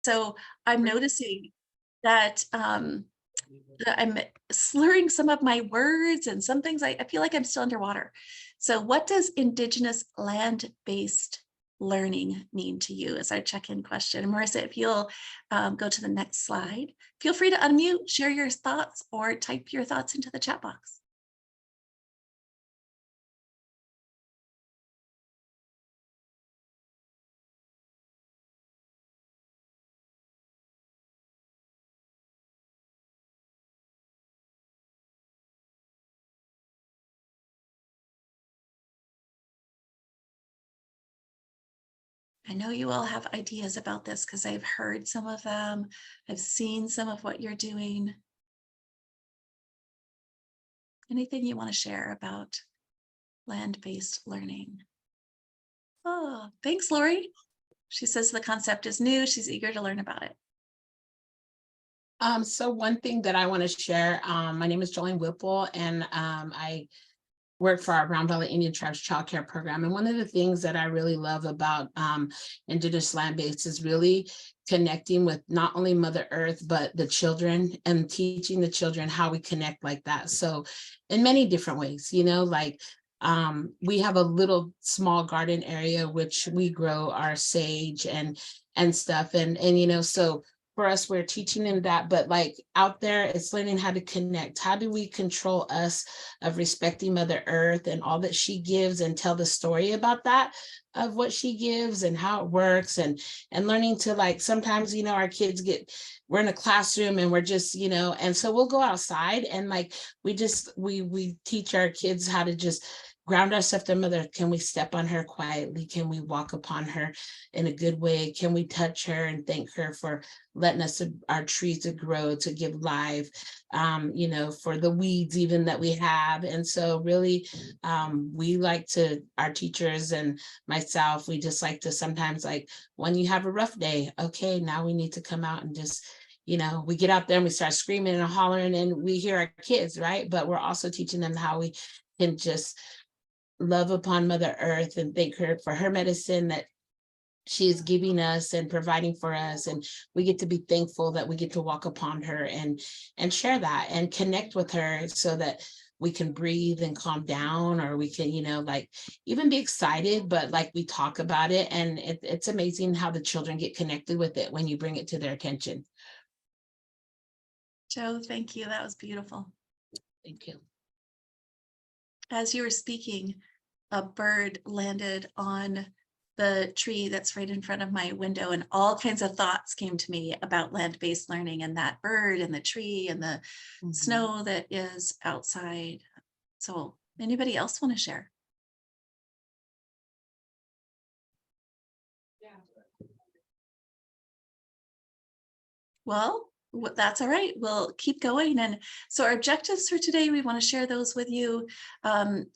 So I'm noticing that I'm slurring some of my words and some things I feel like I'm still underwater. So what does Indigenous land-based learning mean to you as our check-in question? And Marissa, if you'll go to the next slide, feel free to unmute, share your thoughts, or type your thoughts into the chat box. I know you all have ideas about this because I've heard some of them. I've seen some of what you're doing. Anything you want to share about land-based learning? Oh, thanks, Lori. She says the concept is new. She's eager to learn about it. So one thing that I want to share, my name is Jolene Whipple, and I work for our Round Valley Indian Tribes Child Care Program. And one of the things that I really love about Indigenous land-based is really connecting with not only Mother Earth, but the children, and teaching the children how we connect like that. So in many different ways, like we have a little small garden area, which we grow our sage and stuff. And so for us, we're teaching them that, but like out there, it's learning how to connect. How do we control us of respecting Mother Earth and all that she gives, and tell the story about that, of what she gives and how it works, and learning to, like, sometimes, our kids we're in a classroom and we're just, and so we'll go outside and like, we teach our kids how to just ground ourselves to Mother. Can we step on her quietly? Can we walk upon her in a good way? Can we touch her and thank her for letting us, our trees to grow, to give life, for the weeds even that we have. And so really, we like to, our teachers and myself, we just like to sometimes, like, when you have a rough day, okay, now we need to come out and just, we get out there and we start screaming and hollering and we hear our kids, right? But we're also teaching them how we can just love upon Mother Earth and thank her for her medicine that she is giving us and providing for us. And we get to be thankful that we get to walk upon her and share that and connect with her, so that we can breathe and calm down, or we can, like, even be excited, but like we talk about it. And it's amazing how the children get connected with it when you bring it to their attention. Joe, thank you. That was beautiful. Thank you. As you were speaking, a bird landed on the tree that's right in front of my window, and all kinds of thoughts came to me about land-based learning and that bird and the tree and the snow that is outside. So anybody else want to share? Yeah. Well, that's all right. We'll keep going. And so our objectives for today, we want to share those with you.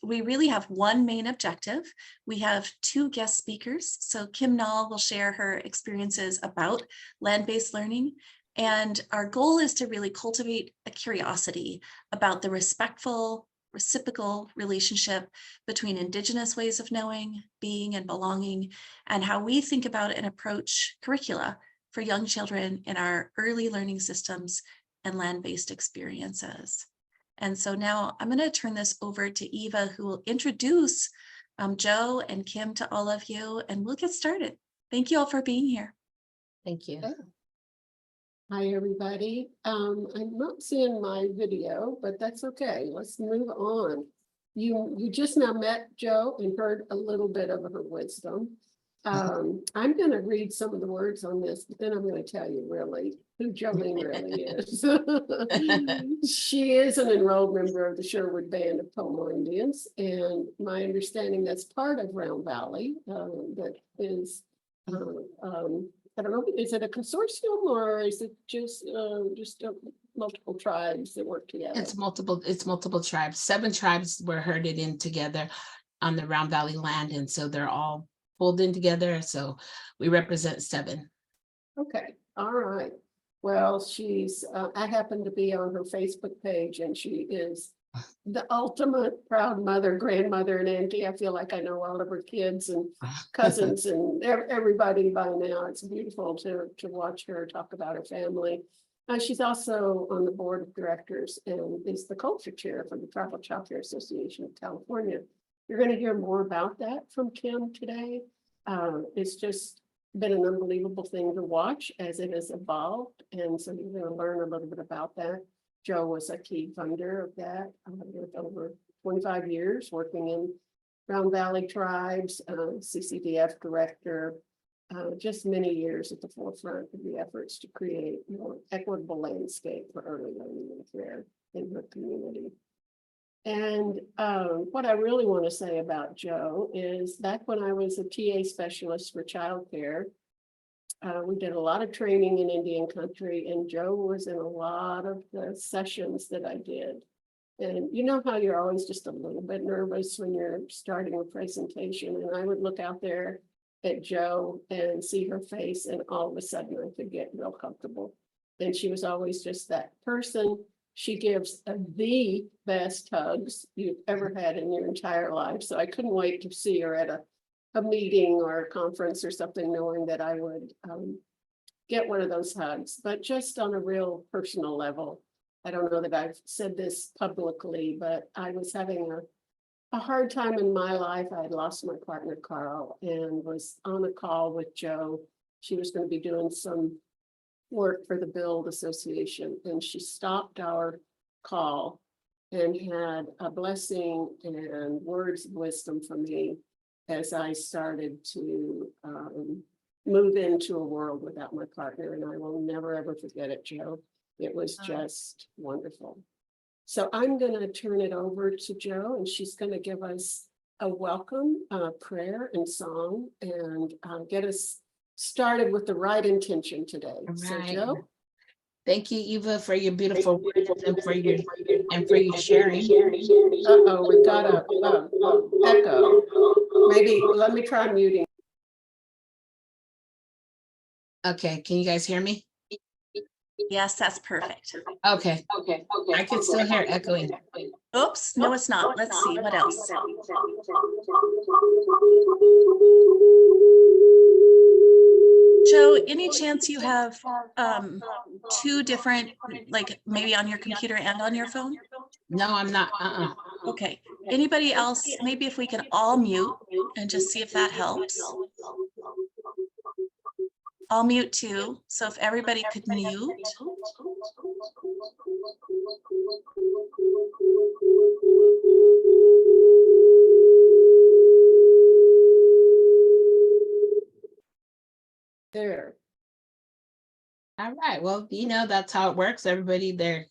We really have one main objective. We have two guest speakers. So Kim Nall will share her experiences about land-based learning. And our goal is to really cultivate a curiosity about the respectful, reciprocal relationship between Indigenous ways of knowing, being, and belonging, and how we think about and approach curricula for young children in our early learning systems and land-based experiences. And so now I'm going to turn this over to Eva, who will introduce Joe and Kim to all of you, and we'll get started. Thank you all for being here. Thank you. Hi, everybody. I'm not seeing my video, but that's okay. Let's move on. You just now met Joe and heard a little bit of her wisdom. I'm going to read some of the words on this, but then I'm going to tell you really who Jolene really is. She is an enrolled member of the Sherwood Band of Pomo Indians, and my understanding that's part of Round Valley. That is, I don't know, is it a consortium or is it just multiple tribes that work together? It's multiple tribes. 7 tribes were herded in together on the Round Valley land, and so they're all pulled in together. So we represent 7. Okay, all right. Well, she's I happen to be on her Facebook page, and she is the ultimate proud mother, grandmother, and auntie. I feel like I know all of her kids and cousins and everybody by now. It's beautiful to watch her talk about her family. She's also on the board of directors and is the culture chair for the Tribal Child Care Association of California. You're going to hear more about that from Kim today. It's just been an unbelievable thing to watch as it has evolved. And so you're going to learn a little bit about that. Joe was a key funder of that with over 25 years working in Round Valley tribes, CCDF director, just many years at the forefront of the efforts to create a more equitable landscape for early learning and care in her community. And what I really want to say about Joe is back when I was a TA specialist for childcare, we did a lot of training in Indian country, and Joe was in a lot of the sessions that I did. And you know how you're always just a little bit nervous when you're starting a presentation, and I would look out there at Joe and see her face, and all of a sudden I could get real comfortable. And she was always just that person. She gives the best hugs you've ever had in your entire life. So I couldn't wait to see her at a meeting or a conference or something, knowing that I would get one of those hugs. But just on a real personal level, I don't know that I've said this publicly, but I was having a hard time in my life. I had lost my partner, Carl, and was on a call with Joe. She was going to be doing some work for the Build Association, and she stopped our call and had a blessing and words of wisdom for me as I started to move into a world without my partner. And I will never, ever forget it, Joe. It was just wonderful. So I'm going to turn it over to Joe, and she's going to give us a welcome prayer and song and get us started with the right intention today. All So right. Joe. Thank you, Eva, for your beautiful words and for your sharing. Uh-oh, we've got a echo. Maybe let me try muting. Okay, can you guys hear me? Yes, that's perfect. Okay. I can still hear echoing. Oops, no, it's not. Let's see what else. Joe, any chance you have two different, like maybe on your computer and on your phone? No, I'm not. Okay. Anybody else? Maybe if we can all mute and just see if that helps. I'll mute too. So if everybody could mute. There. All right. Well, you know, that's how it works. Everybody, they're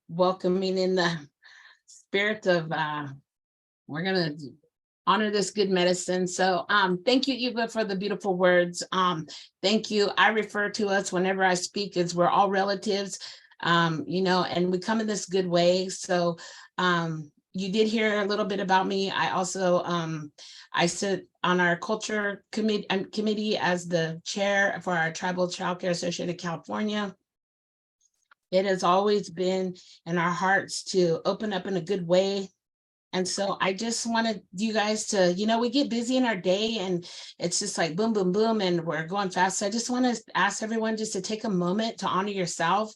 welcoming in the spirit of we're gonna honor this good medicine. So thank you, Eva, for the beautiful words. Thank you. I refer to us whenever I speak as we're all relatives, you know, and we come in this good way. So you did hear a little bit about me. I also I sit on our culture committee as the chair for our Tribal Child Care Association of California. It has always been in our hearts to open up in a good way. And so I just wanted you guys to, you know, we get busy in our day and it's just like boom, boom, boom, and we're going fast. So I just want to ask everyone just to take a moment to honor yourself.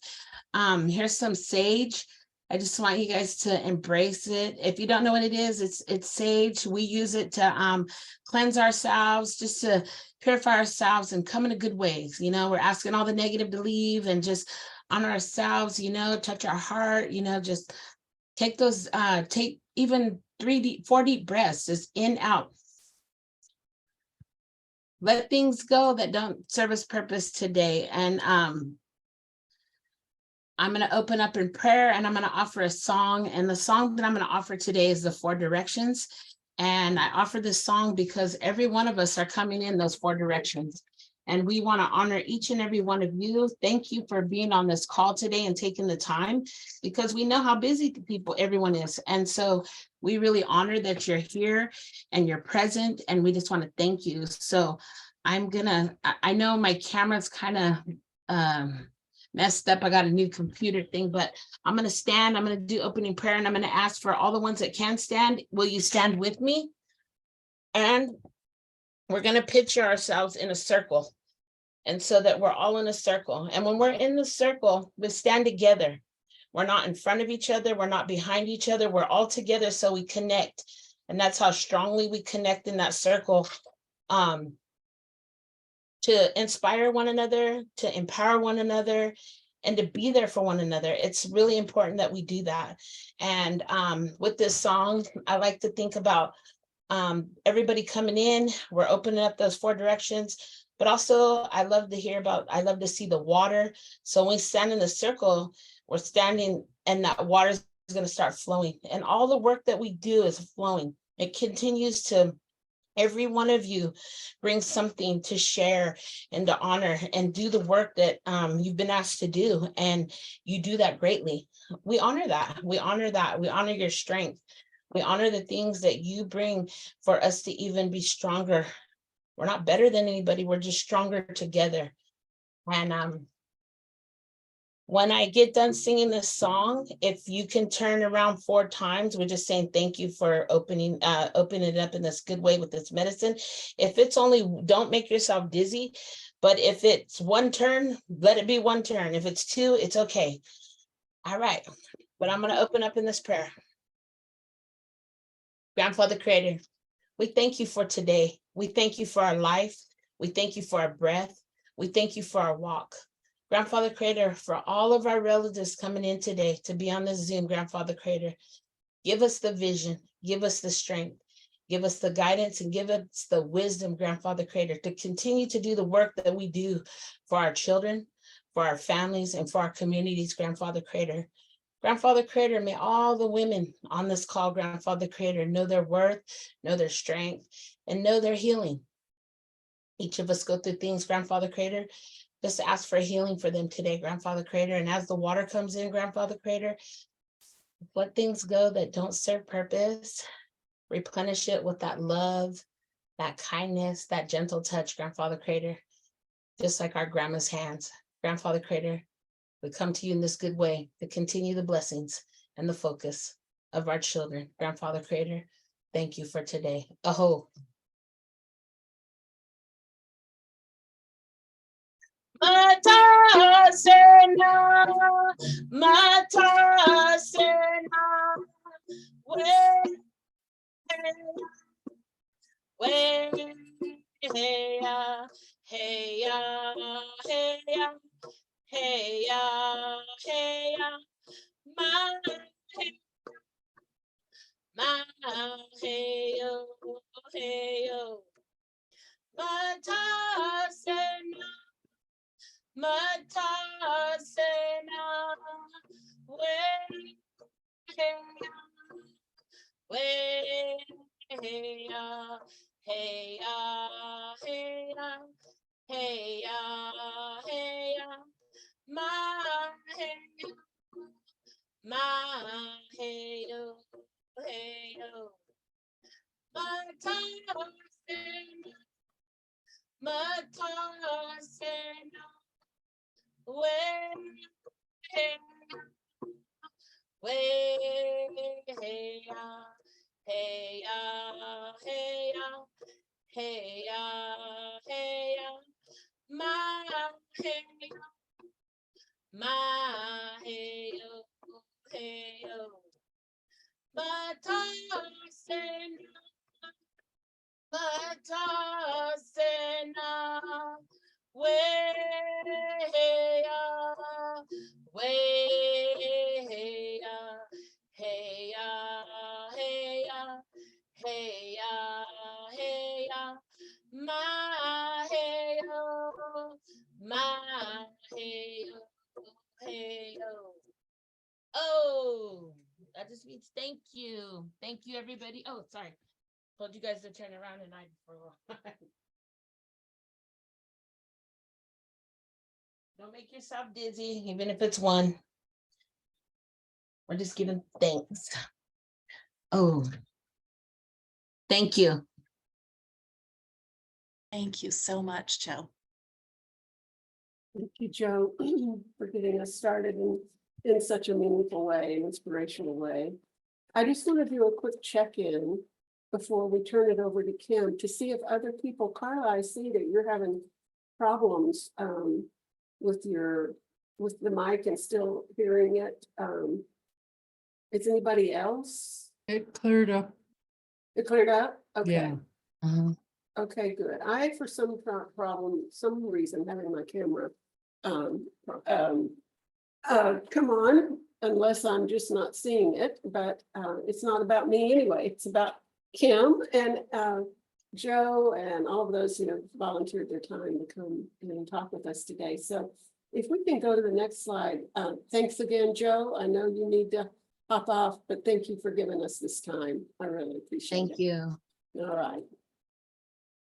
Here's some sage. I just want you guys to embrace it. If you don't know what it is, it's sage. We use it to cleanse ourselves, just to purify ourselves and come in a good ways. You know, we're asking all the negative to leave and just honor ourselves, you know, touch our heart, you know, just take those, take even 4 deep breaths, just in, out. Let things go that don't serve us purpose today. And I'm going to open up in prayer and I'm going to offer a song. And the song that I'm going to offer today is the 4 directions. And I offer this song because every one of us are coming in those 4 directions. And we want to honor each and every one of you. Thank you for being on this call today and taking the time, because we know how busy everyone is. And so we really honor that you're here and you're present, and we just want to thank you. So I know my camera's kind of messed up. I got a new computer thing, but I'm going to stand. I'm going to do opening prayer, and I'm going to ask for all the ones that can stand. Will you stand with me? And we're going to picture ourselves in a circle. And so that we're all in a circle. And when we're in the circle, we stand together. We're not in front of each other. We're not behind each other. We're all together, so we connect. And that's how strongly we connect in that circle, to inspire one another, to empower one another, and to be there for one another. It's really important that we do that. And with this song, I like to think about everybody coming in. We're opening up those 4 directions. But also, I love to see the water. So when we stand in the circle, we're standing and that water is going to start flowing. And all the work that we do is flowing. It continues to, every one of you brings something to share and to honor and do the work that you've been asked to do. And you do that greatly. We honor that. We honor that. We honor your strength. We honor the things that you bring for us to even be stronger. We're not better than anybody. We're just stronger together. And when I get done singing this song, if you can turn around 4 times, we're just saying thank you for opening it up in this good way with this medicine. If it's only, don't make yourself dizzy, but if it's 1 turn, let it be 1 turn. If it's 2, it's okay. All right, but I'm going to open up in this prayer. Grandfather Creator, we thank you for today. We thank you for our life. We thank you for our breath. We thank you for our walk. Grandfather Creator, for all of our relatives coming in today to be on this Zoom, Grandfather Creator, give us the vision, give us the strength, give us the guidance, and give us the wisdom, Grandfather Creator, to continue to do the work that we do for our children, for our families, and for our communities, Grandfather Creator. Grandfather Creator, may all the women on this call, Grandfather Creator, know their worth, know their strength, and know their healing. Each of us go through things, Grandfather Creator. Just ask for healing for them today, Grandfather Creator. And as the water comes in, Grandfather Creator, let things go that don't serve purpose. Replenish it with that love, that kindness, that gentle touch, Grandfather Creator. Just like our grandma's hands. Grandfather Creator, we come to you in this good way to continue the blessings and the focus of our children. Grandfather Creator, thank you for today. Aho. Matasena, Matasena, heya, heya, heya, heya, heya, heyo, heyo, Matasena, Matasena, heya, heya, heya, heya, heya, heyo, heyo, Matasena, Matasena, heya, heya, heya, heya, heya, heyo, heyo, Matasena, Matasena, heya, heya, heya, heya, heya, heya, heyo, heyo. Oh, that just means thank you. Thank you, everybody. Oh, sorry. Told you guys to turn around and I for a while. Don't make yourself dizzy, even if it's 1. We're just giving thanks. Oh, thank you. Thank you so much, Joe. Thank you, Joe, for getting us started in such a meaningful way, an inspirational way. I just want to do a quick check-in before we turn it over to Kim to see if other people, Carla, I see that you're having problems with the mic and still hearing it. Is anybody else? It cleared up. It cleared up? Okay. Yeah. Okay, good. I, for some problem, some reason, having my camera come on, unless I'm just not seeing it, but it's not about me anyway. It's about Kim and Joe and all of those who have volunteered their time to come and talk with us today. So if we can go to the next slide. Thanks again, Joe. I know you need to hop off, but thank you for giving us this time. I really appreciate it. Thank you. All right.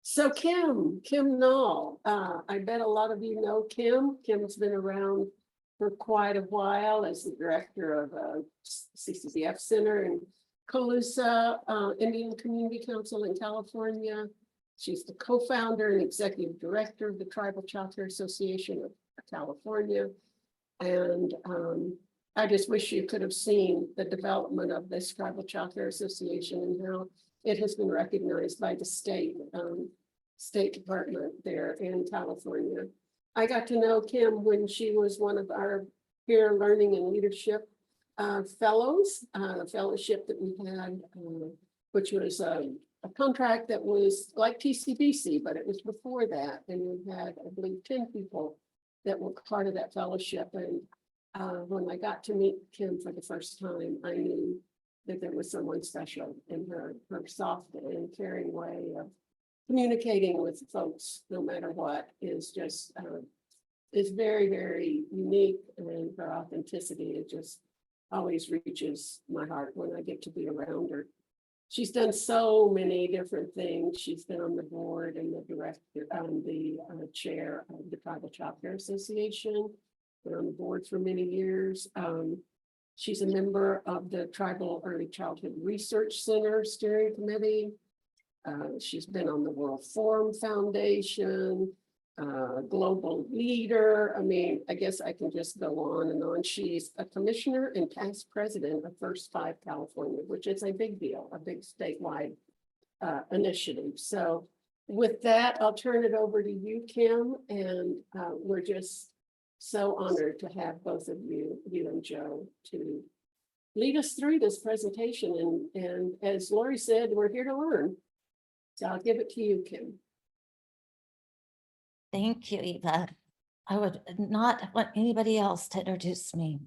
So Kim Knoll, I bet a lot of you know Kim. Kim's been around for quite a while as the director of CCCF Center in Colusa Indian Community Council in California. She's the co-founder and executive director of the Tribal Child Care Association of California. And I just wish you could have seen the development of this Tribal Child Care Association and how it has been recognized by the state department there in California. I got to know Kim when she was one of our peer learning and leadership fellows, a fellowship that we had, which was a contract that was like TCBC, but it was before that. And we had, I believe, 10 people that were part of that fellowship. And when I got to meet Kim for the first time, I knew that there was someone special in her soft and caring way of communicating with folks, no matter what, is just is very, very unique, and her authenticity, it just always reaches my heart when I get to be around her. She's done so many different things. She's been on the board and the director, the chair of the Tribal Child Care Association, been on the board for many years. She's a member of the Tribal Early Childhood Research Center Steering Committee. She's been on the World Forum Foundation, global leader. I mean, I guess I can just go on and on. She's a commissioner and past president of First Five California, which is a big deal, a big statewide initiative. So with that, I'll turn it over to you, Kim, and we're just so honored to have both of you and Joe, to lead us through this presentation. And as Lori said, we're here to learn. So I'll give it to you, Kim. Thank you, Eva. I would not want anybody else to introduce me.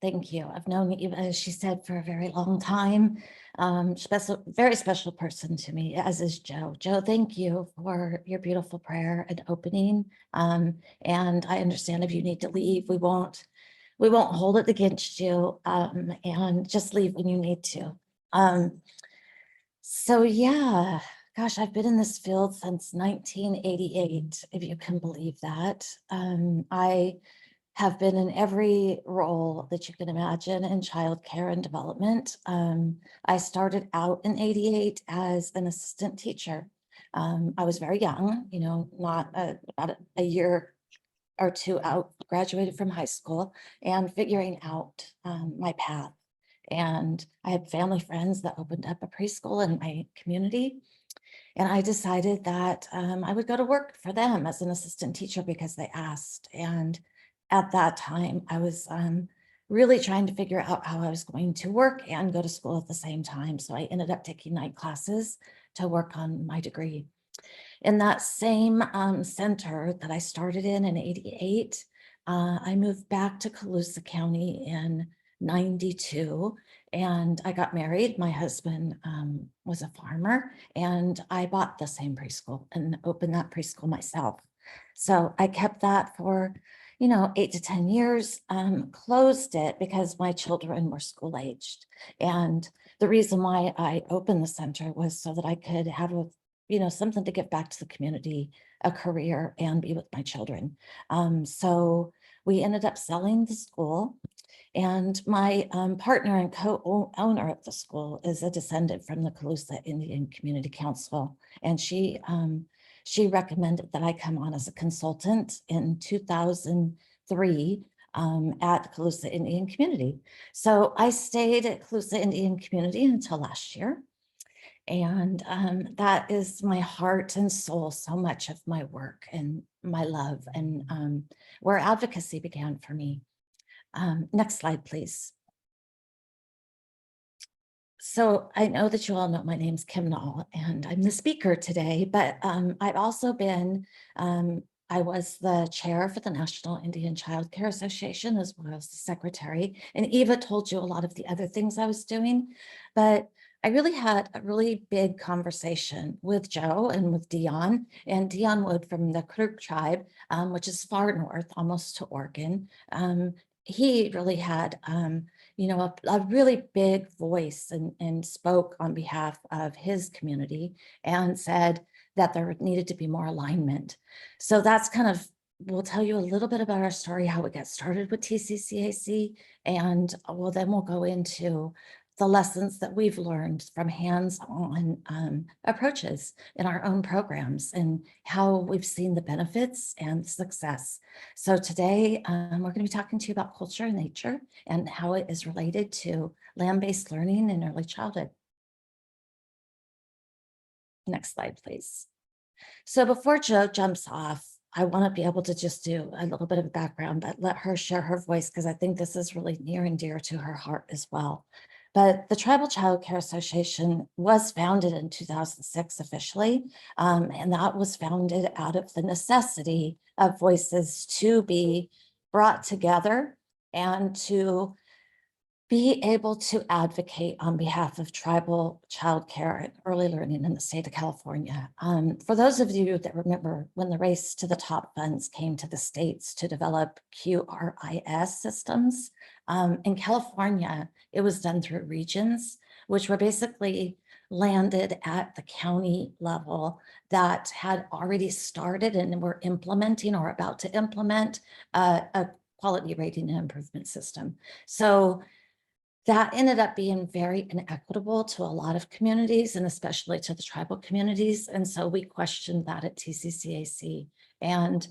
Thank you. I've known Eva, as she said, for a very long time. Very special person to me, as is Joe. Joe, thank you for your beautiful prayer and opening. And I understand if you need to leave, we won't hold it against you, and just leave when you need to. So yeah. Gosh, I've been in this field since 1988, if you can believe that. I have been in every role that you can imagine in childcare and development. I started out in '88 as an assistant teacher. I was very young, not about a year or two out, graduated from high school and figuring out my path. And I had family friends that opened up a preschool in my community. And I decided that I would go to work for them as an assistant teacher because they asked. And at that time, I was really trying to figure out how I was going to work and go to school at the same time. So I ended up taking night classes to work on my degree. In that same center that I started in '88, I moved back to Colusa County in '92. And I got married. My husband was a farmer, and I bought the same preschool and opened that preschool myself. So I kept that for, 8 to 10 years, closed it because my children were school aged. And the reason why I opened the center was so that I could have something to give back to the community, a career, and be with my children. So we ended up selling the school. And my partner and co-owner of the school is a descendant from the Colusa Indian Community Council. And she she recommended that I come on as a consultant in 2003 at Calusa Indian Community. So I stayed at Calusa Indian Community until last year. And that is my heart and soul, so much of my work and my love, and where advocacy began for me. Next slide, please. So I know that you all know my name's Kim Nall, and I'm the speaker today, but I've also been, I was the chair for the National Indian Child Care Association, as well as the secretary. And Eva told you a lot of the other things I was doing, but I really had a really big conversation with Joe and with Dion Wood from the Crook tribe, which is far north, almost to Oregon. He really had, you know, a really big voice and spoke on behalf of his community and said that there needed to be more alignment. So that's kind of, we'll tell you a little bit about our story, how it got started with TCCAC, and then we'll go into the lessons that we've learned from hands-on approaches in our own programs and how we've seen the benefits and success. So today we're going to be talking to you about culture and nature and how it is related to land-based learning in early childhood. Next slide, please. So before Joe jumps off, I want to be able to just do a little bit of a background, but let her share her voice because I think this is really near and dear to her heart as well. But the Tribal Child Care Association was founded in 2006 officially, and that was founded out of the necessity of voices to be brought together and to be able to advocate on behalf of tribal childcare and early learning in the state of California. For those of you that remember when the Race to the Top funds came to the states to develop QRIS systems, in California, it was done through regions, which were basically landed at the county level that had already started and were implementing or about to implement a quality rating and improvement system. So that ended up being very inequitable to a lot of communities and especially to the tribal communities. And so we questioned that at TCCAC. And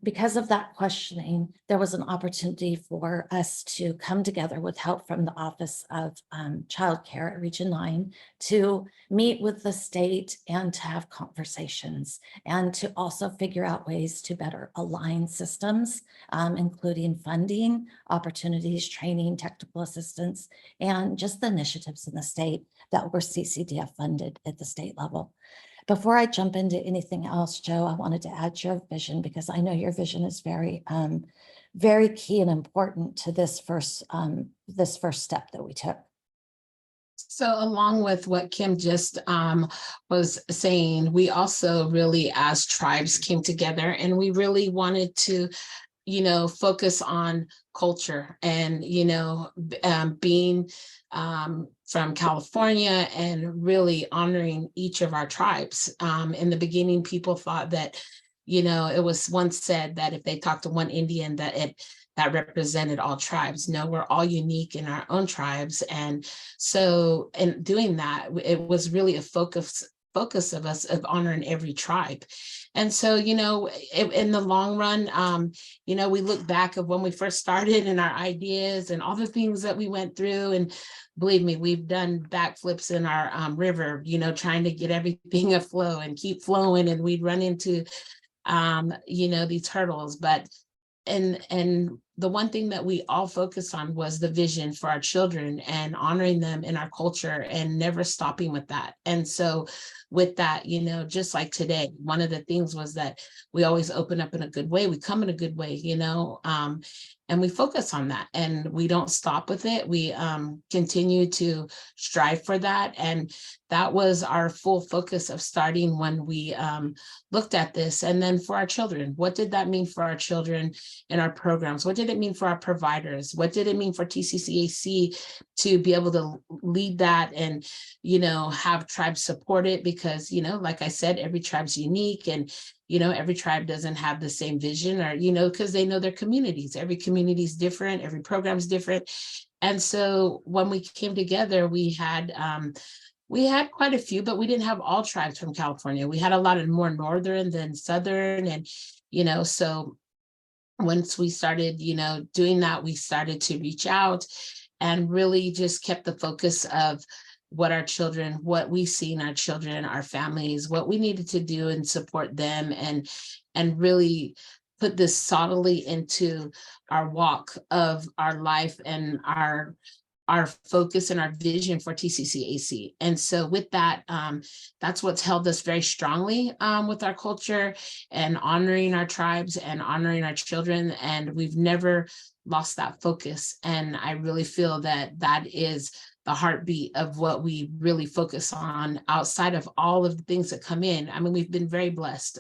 because of that questioning, there was an opportunity for us to come together with help from the Office of Child Care at Region 9 to meet with the state and to have conversations and to also figure out ways to better align systems, including funding, opportunities, training, technical assistance, and just the initiatives in the state that were CCDF funded at the state level. Before I jump into anything else, Joe, I wanted to add your vision because I know your vision is very, very key and important to this first step that we took. So along with what Kim just was saying, we also really, as tribes, came together and we really wanted to, you know, focus on culture and, you know, being from California and really honoring each of our tribes. In the beginning, people thought that, you know, it was once said that if they talked to one Indian that represented all tribes. No, we're all unique in our own tribes. And so in doing that, it was really a focus of us of honoring every tribe. And so, you know, in the long run, you know, we look back of when we first started and our ideas and all the things that we went through. And believe me, we've done backflips in our river, you know, trying to get everything afloat and keep flowing. And we'd run into, you know, these hurdles. But and the one thing that we all focused on was the vision for our children and honoring them in our culture and never stopping with that. And so with that, you know, just like today, one of the things was that we always open up in a good way. We come in a good way, you know, and we focus on that and we don't stop with it. We continue to strive for that. And that was our full focus of starting when we looked at this. And then for our children, what did that mean for our children in our programs? What did it mean for our providers? What did it mean for TCCAC to be able to lead that and, you know, have tribes support it? Because, you know, like I said, every tribe's unique and, you know, every tribe doesn't have the same vision or, you know, because they know their communities. Every community is different. Every program is different. And so when we came together, we had We had quite a few, but we didn't have all tribes from California. We had a lot of more northern than southern, and so once we started, doing that, we started to reach out and really just kept the focus of what we see in our children, our families, what we needed to do and support them, and really put this solidly into our walk of our life and our focus and our vision for TCCAC. And so with that, that's what's held us very strongly with our culture and honoring our tribes and honoring our children. And we've never lost that focus. And I really feel that that is the heartbeat of what we really focus on outside of all of the things that come in. I mean, we've been very blessed.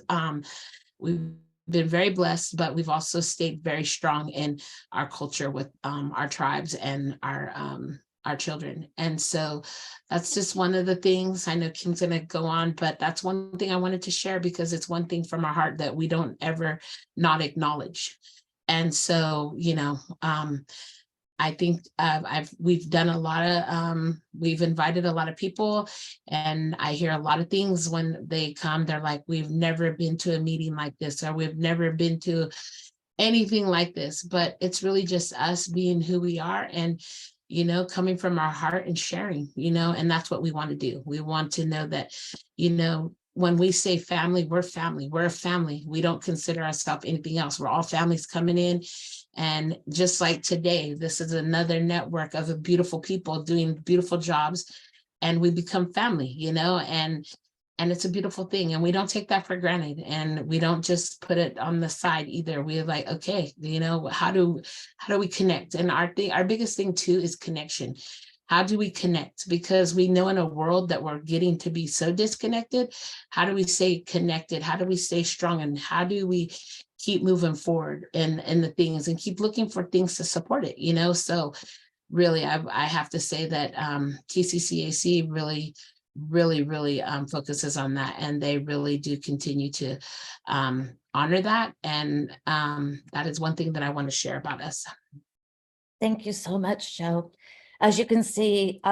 We've been very blessed, but we've also stayed very strong in our culture with our tribes and our children. And so that's just one of the things. I know Kim's going to go on, but that's one thing I wanted to share because it's one thing from our heart that we don't ever not acknowledge. And so, I think we've done a lot of, we've invited a lot of people, and I hear a lot of things when they come. They're like, we've never been to a meeting like this, or we've never been to anything like this. But it's really just us being who we are and, coming from our heart and sharing, and that's what we want to do. We want to know that, when we say family, we're family. We're a family. We don't consider ourselves anything else. We're all families coming in. And just like today, this is another network of beautiful people doing beautiful jobs, and we become family, and it's a beautiful thing. And we don't take that for granted. And we don't just put it on the side either. We're like, okay, how do we connect? And our biggest thing too is connection. How do we connect? Because we know in a world that we're getting to be so disconnected, how do we stay connected? How do we stay strong? And how do we keep moving forward in the things and keep looking for things to support it, So really, I have to say that TCCAC really focuses on that, and they really do continue to honor that. And that is one thing that I want to share about us. Thank you so much, Joe. As you can see,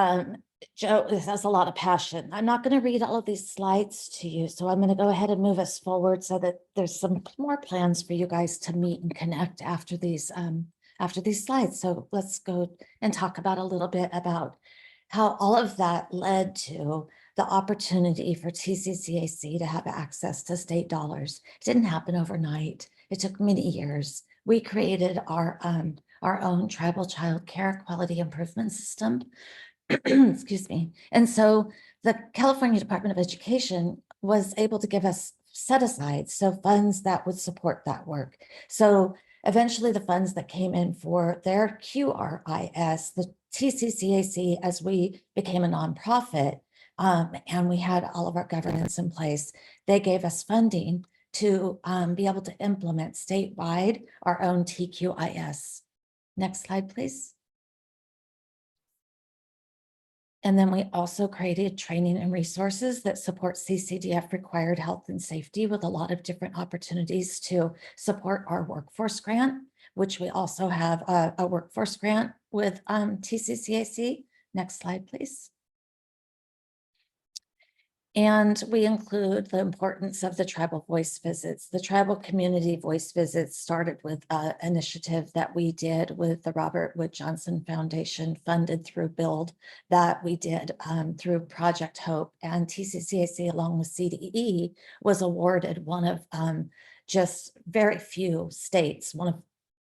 Joe has a lot of passion. I'm not going to read all of these slides to you, so I'm going to go ahead and move us forward so that there's some more plans for you guys to meet and connect after these slides. So let's go and talk about a little bit about how all of that led to the opportunity for TCCAC to have access to state dollars. It didn't happen overnight. It took many years. We created our own tribal child care quality improvement system. Excuse me. And so the California Department of Education was able to give us set aside, so funds that would support that work. So eventually the funds that came in for their QRIS, the TCCAC, as we became a nonprofit, and we had all of our governance in place, they gave us funding to be able to implement statewide our own TQIS. Next slide, please. And then we also created training and resources that support CCDF required health and safety, with a lot of different opportunities to support our workforce grant, which we also have a workforce grant with TCCAC. Next slide, please. And we include the importance of the tribal voice visits. The tribal community voice visits started with an initiative that we did with the Robert Wood Johnson Foundation, funded through BUILD, that we did through Project Hope. And TCCAC, along with CDE, was awarded one of just very few states, one of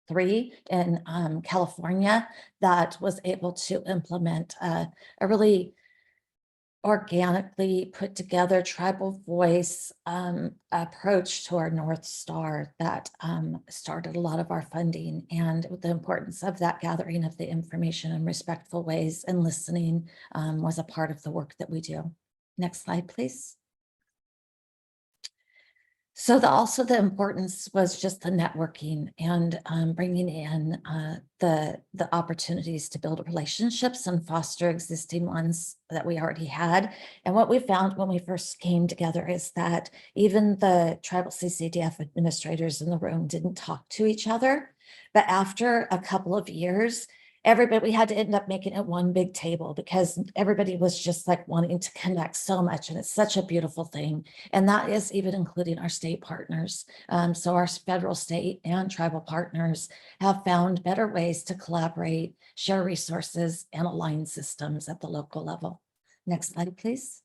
3 in California, that was able to implement a really organically put together tribal voice approach to our North Star that started a lot of our funding. And the importance of that gathering of the information in respectful ways and listening was a part of the work that we do. Next slide, please. So also the importance was just the networking and bringing in the opportunities to build relationships and foster existing ones that we already had. And what we found when we first came together is that even the tribal CCDF administrators in the room didn't talk to each other. But after a couple of years, everybody, we had to end up making it one big table because everybody was just like wanting to connect so much. And it's such a beautiful thing. And that is even including our state partners. So our federal, state, and tribal partners have found better ways to collaborate, share resources, and align systems at the local level. Next slide, please.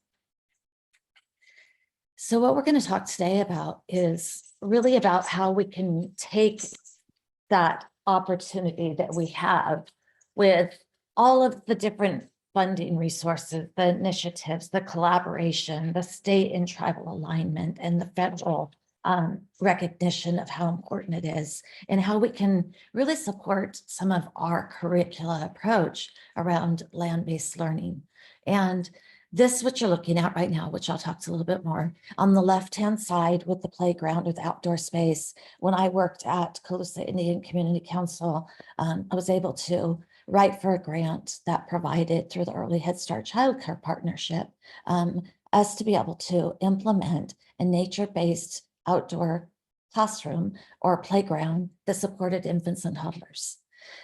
So what we're going to talk today about is really about how we can take that opportunity that we have with all of the different funding resources, the initiatives, the collaboration, the state and tribal alignment, and the federal recognition of how important it is, and how we can really support some of our curricula approach around land-based learning. And this, what you're looking at right now, which I'll talk to a little bit more, on the left-hand side with the playground or the outdoor space. When I worked at Calusa Indian Community Council, I was able to write for a grant that provided through the Early Head Start Childcare Partnership us to be able to implement a nature-based outdoor classroom or playground that supported infants and toddlers.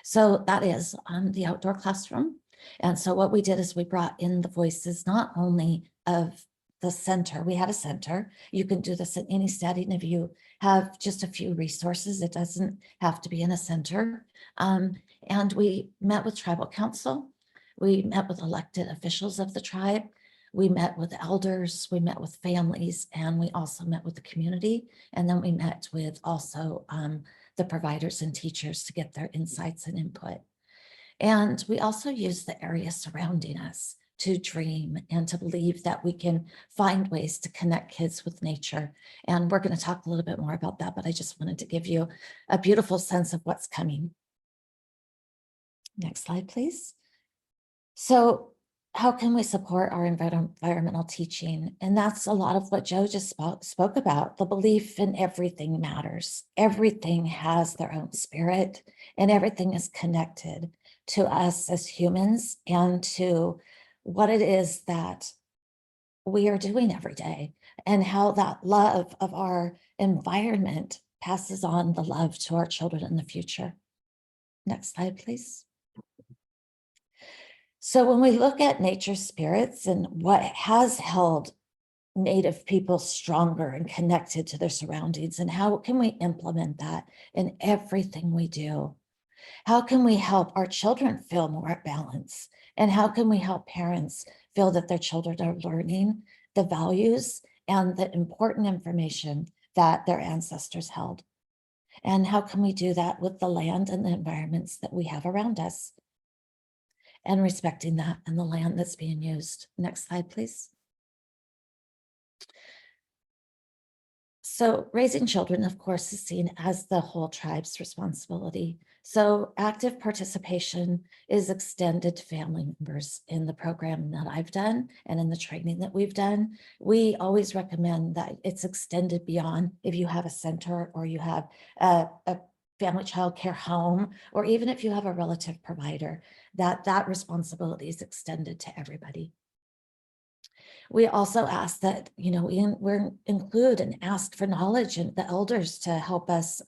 So that is the outdoor classroom. And so what we did is we brought in the voices not only of the center, we had a center. You can do this in any setting if you have just a few resources. It doesn't have to be in a center. And we met with tribal council. We met with elected officials of the tribe. We met with elders, we met with families, and we also met with the community. And then we met with also the providers and teachers to get their insights and input. And we also use the area surrounding us to dream and to believe that we can find ways to connect kids with nature. And we're going to talk a little bit more about that, but I just wanted to give you a beautiful sense of what's coming. Next slide, please. So how can we support our environmental teaching? And that's a lot of what Joe just spoke about. The belief in everything matters. Everything has their own spirit, and everything is connected to us as humans and to what it is that we are doing every day, and how that love of our environment passes on the love to our children in the future. Next slide, please. So when we look at nature spirits and what has held Native people stronger and connected to their surroundings, and how can we implement that in everything we do? How can we help our children feel more at balance? And how can we help parents feel that their children are learning the values and the important information that their ancestors held? And how can we do that with the land and the environments that we have around us, and respecting that and the land that's being used? Next slide, please. So raising children, of course, is seen as the whole tribe's responsibility. So active participation is extended to family members in the program that I've done and in the training that we've done. We always recommend that it's extended beyond if you have a center or you have a family child care home, or even if you have a relative provider, that responsibility is extended to everybody. We also ask that, we include and ask for knowledge and the elders to help us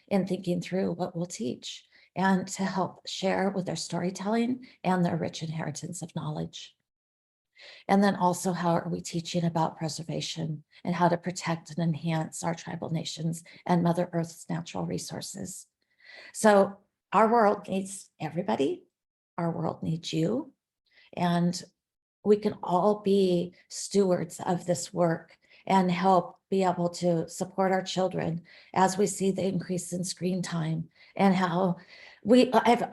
in thinking through what we'll teach, and to help share with their storytelling and their rich inheritance of knowledge. And then also, how are we teaching about preservation and how to protect and enhance our tribal nations and Mother Earth's natural resources? So our world needs everybody. Our world needs you. And we can all be stewards of this work and help be able to support our children as we see the increase in screen time, and how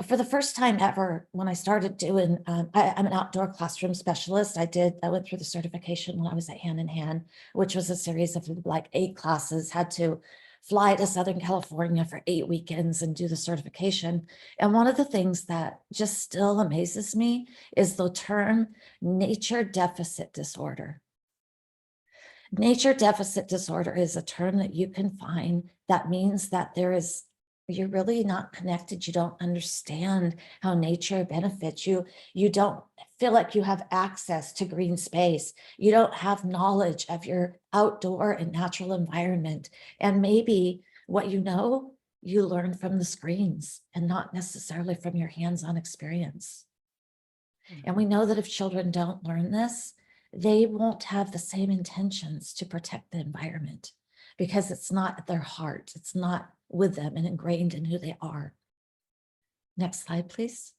for the first time ever, when I started doing, I'm an outdoor classroom specialist. I went through the certification when I was at Hand in Hand, which was a series of like 8 classes, had to fly to Southern California for 8 weekends and do the certification. And one of the things that just still amazes me is the term nature deficit disorder. Nature deficit disorder is a term that you can find that means that you're really not connected. You don't understand how nature benefits you. You don't feel like you have access to green space. You don't have knowledge of your outdoor and natural environment. And maybe what you know you learn from the screens and not necessarily from your hands-on experience. And we know that if children don't learn this, they won't have the same intentions to protect the environment because it's not at their heart. It's not with them and ingrained in who they are. Next slide, please.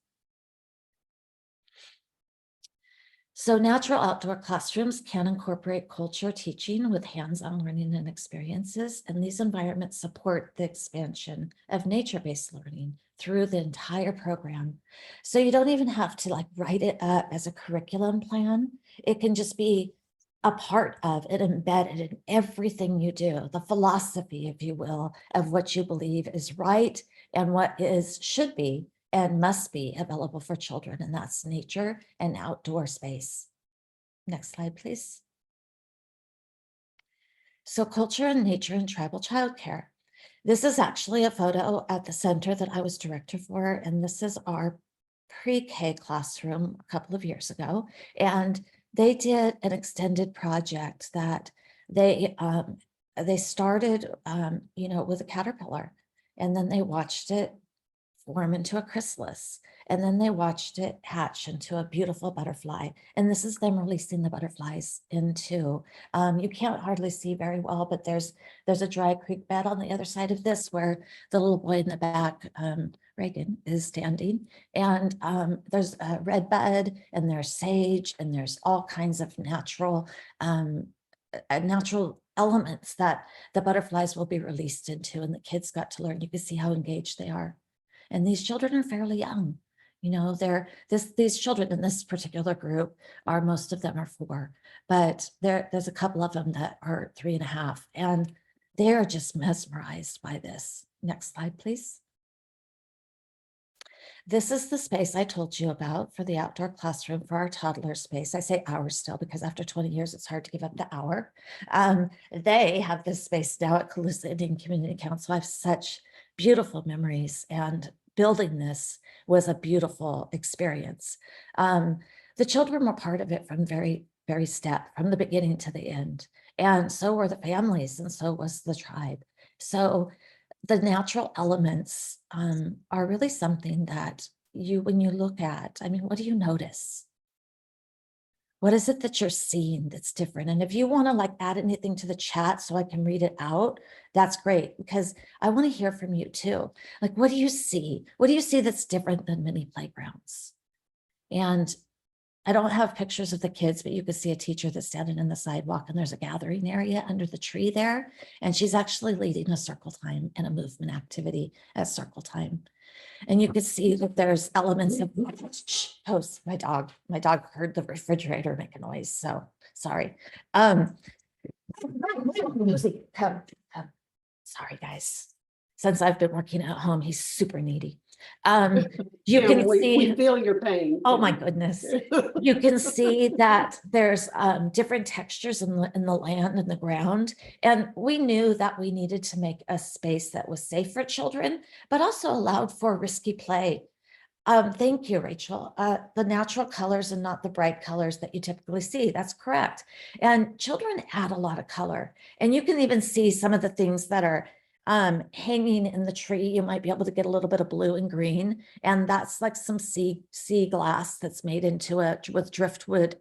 So natural outdoor classrooms can incorporate culture teaching with hands-on learning and experiences, and these environments support the expansion of nature-based learning through the entire program. So you don't even have to like write it up as a curriculum plan. It can just be a part of it, embedded in everything you do, the philosophy, if you will, of what you believe is right and what should be and must be available for children, and that's nature and outdoor space. Next slide, please. So culture and nature and tribal childcare. This is actually a photo at the center that I was director for, and this is our pre-K classroom a couple of years ago. And they did an extended project that they started, with a caterpillar, and then they watched it form into a chrysalis. And then they watched it hatch into a beautiful butterfly. And this is them releasing the butterflies into, you can't hardly see very well, but there's a dry creek bed on the other side of this where the little boy in the back, Reagan, is standing. And there's a red bud and there's sage and there's all kinds of natural elements that the butterflies will be released into, and the kids got to learn. You can see how engaged they are. And these children are fairly young. These children in this particular group most of them are 4, but there's a couple of them that are 3.5, and they are just mesmerized by this. Next slide, please. This is the space I told you about for the outdoor classroom for our toddler space. I say ours still because after 20 years, it's hard to give up the hour. They have this space now at Calusa Indian Community Council. I have such beautiful memories, and building this was a beautiful experience. The children were part of it from very step, from the beginning to the end. And so were the families, and so was the tribe. So the natural elements are really something that when you look at, what do you notice? What is it that you're seeing that's different? And if you want to add anything to the chat so I can read it out, that's great, because I want to hear from you too. What do you see? What do you see that's different than many playgrounds? And I don't have pictures of the kids, but you could see a teacher that's standing in the sidewalk, and there's a gathering area under the tree there. And she's actually leading a circle time and a movement activity at circle time. And you could see that there's elements of posts. My dog heard the refrigerator make a noise. So sorry. Come. Sorry, guys. Since I've been working at home, he's super needy. You can see, we feel your pain. oh my goodness. You can see that there's different textures in the land and the ground. And we knew that we needed to make a space that was safe for children, but also allowed for risky play. Thank you, Rachel. The natural colors and not the bright colors that you typically see. That's correct. And children add a lot of color. And you can even see some of the things that are hanging in the tree. You might be able to get a little bit of blue and green, and that's like some sea glass that's made into with driftwood,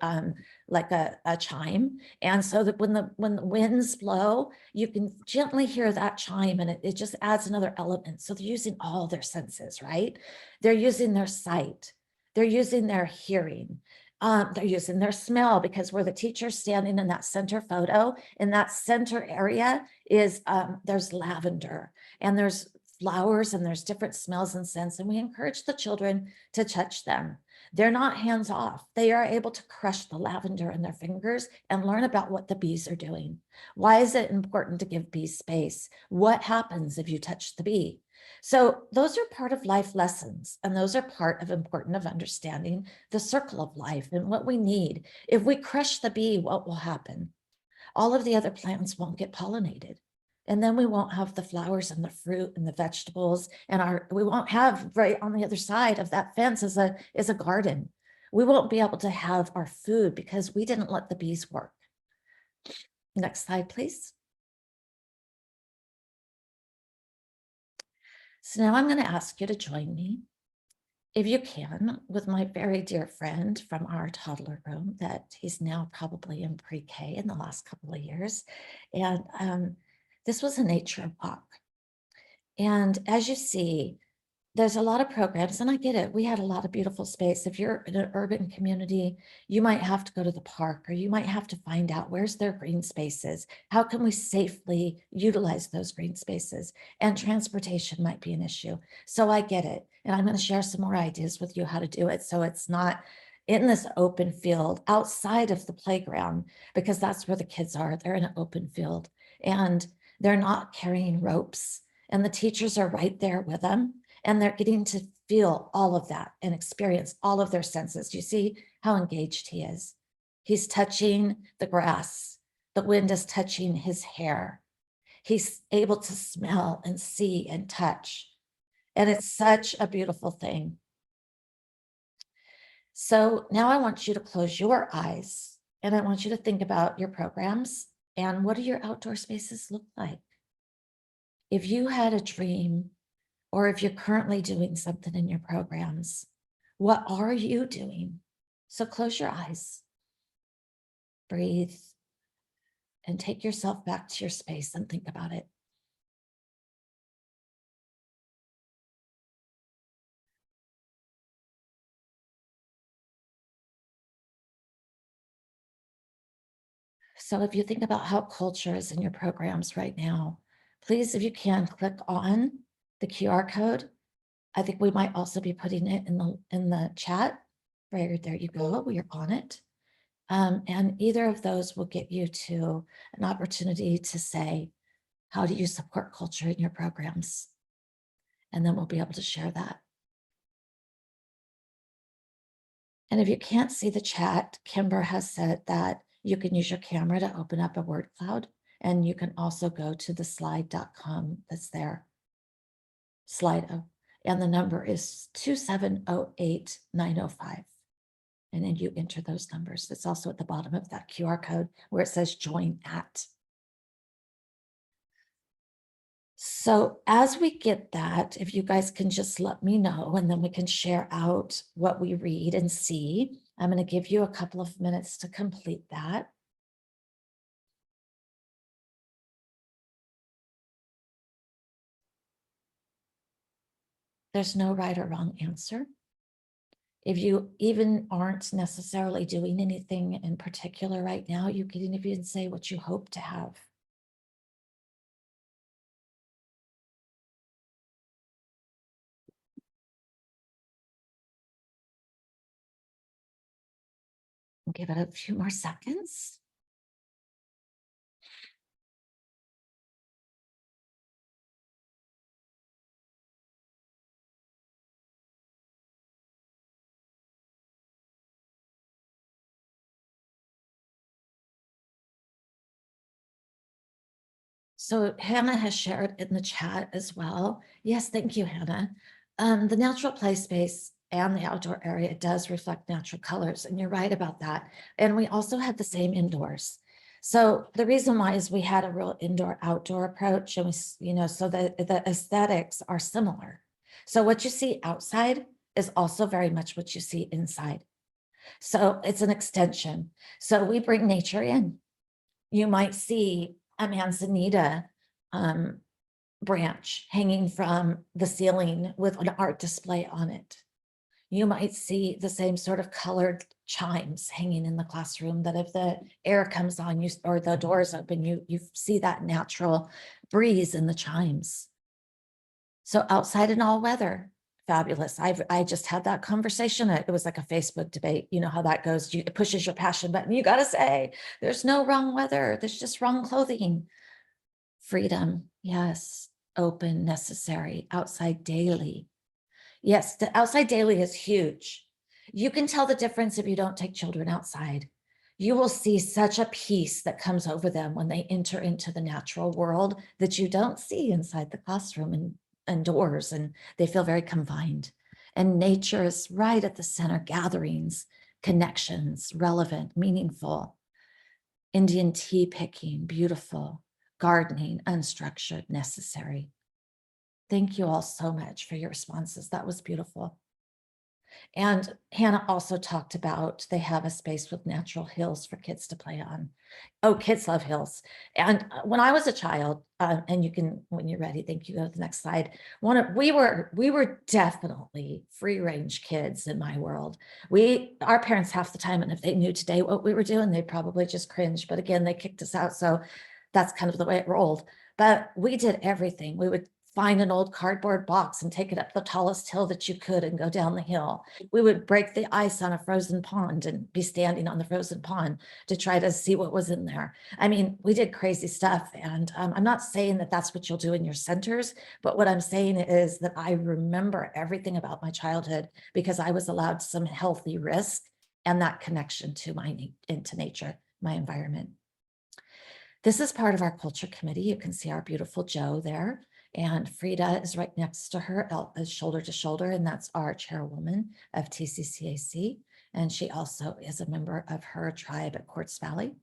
like a chime. And so that when the winds blow, you can gently hear that chime, and it just adds another element. So they're using all their senses, right? They're using their sight, they're using their hearing. They're using their smell, because where the teacher's standing in that center photo, in that center area is there's lavender and there's flowers and there's different smells and scents. And we encourage the children to touch them. They're not hands off. They are able to crush the lavender in their fingers and learn about what the bees are doing. Why is it important to give bees space? What happens if you touch the bee? So those are part of life lessons, and those are part of important of understanding the circle of life and what we need. If we crush the bee, what will happen? All of the other plants won't get pollinated. And then we won't have the flowers and the fruit and the vegetables, and we won't have right on the other side of that fence is a garden. We won't be able to have our food because we didn't let the bees work. Next slide, please. So now I'm going to ask you to join me, if you can, with my very dear friend from our toddler room that he's now probably in pre-K in the last couple of years. And this was a nature walk. And as you see, there's a lot of programs, and I get it. We had a lot of beautiful space. If you're in an urban community, you might have to go to the park, or you might have to find out where's their green spaces. How can we safely utilize those green spaces? And transportation might be an issue. So I get it. And I'm going to share some more ideas with you how to do it. So it's not in this open field outside of the playground, because that's where the kids are. They're in an open field and they're not carrying ropes, and the teachers are right there with them. And they're getting to feel all of that and experience all of their senses. You see how engaged he is. He's touching the grass. The wind is touching his hair. He's able to smell and see and touch. And it's such a beautiful thing. So now I want you to close your eyes, and I want you to think about your programs and what do your outdoor spaces look like? If you had a dream, or if you're currently doing something in your programs, what are you doing? So close your eyes, breathe, and take yourself back to your space and think about it. So if you think about how culture is in your programs right now, please, if you can, click on the QR code. I think we might also be putting it in the chat. Right there you go, we are on it. And either of those will get you to an opportunity to say, how do you support culture in your programs? And then we'll be able to share that. And if you can't see the chat, Kimber has said that you can use your camera to open up a word cloud, and you can also go to the slide.com that's there. Slido. And the number is 2708905. And then you enter those numbers. It's also at the bottom of that QR code where it says join at. So as we get that, if you guys can just let me know, and then we can share out what we read and see. I'm going to give you a couple of minutes to complete that. There's no right or wrong answer. If you even aren't necessarily doing anything in particular right now, you can even say what you hope to have. Give it a few more seconds. So Hannah has shared in the chat as well. Yes, thank you, Hannah. The natural play space and the outdoor area does reflect natural colors, and you're right about that. And we also had the same indoors. So the reason why is we had a real indoor-outdoor approach, and so the aesthetics are similar. So what you see outside is also very much what you see inside. So it's an extension. So we bring nature in. You might see a manzanita branch hanging from the ceiling with an art display on it. You might see the same sort of colored chimes hanging in the classroom, that if the air comes on you or the doors open, you see that natural breeze in the chimes. So outside in all weather, fabulous. I just had that conversation. It was like a Facebook debate. You know how that goes. It pushes your passion button. You got to say, there's no wrong weather. There's just wrong clothing. Freedom. Yes. Open, necessary. Outside daily. Yes. The outside daily is huge. You can tell the difference if you don't take children outside. You will see such a peace that comes over them when they enter into the natural world that you don't see inside the classroom and doors, and they feel very confined. And nature is right at the center. Gatherings, connections, relevant, meaningful. Indian tea picking, beautiful. Gardening, unstructured, necessary. Thank you all so much for your responses. That was beautiful. And Hannah also talked about they have a space with natural hills for kids to play on. Oh, kids love hills. And when I was a child, and you can, when you're ready, thank you, go to the next slide. We were definitely free range kids in my world. Our parents half the time, and if they knew today what we were doing, they'd probably just cringe. But again, they kicked us out. So that's kind of the way it rolled. But we did everything. We would find an old cardboard box and take it up the tallest hill that you could and go down the hill. We would break the ice on a frozen pond and be standing on the frozen pond to try to see what was in there. I mean, we did crazy stuff. And I'm not saying that that's what you'll do in your centers, but what I'm saying is that I remember everything about my childhood because I was allowed some healthy risk and that connection to into nature, my environment. This is part of our culture committee. You can see our beautiful Jo there. And Frida is right next to her, shoulder to shoulder, and that's our chairwoman of TCCAC. And she also is a member of her tribe at Quartz Valley.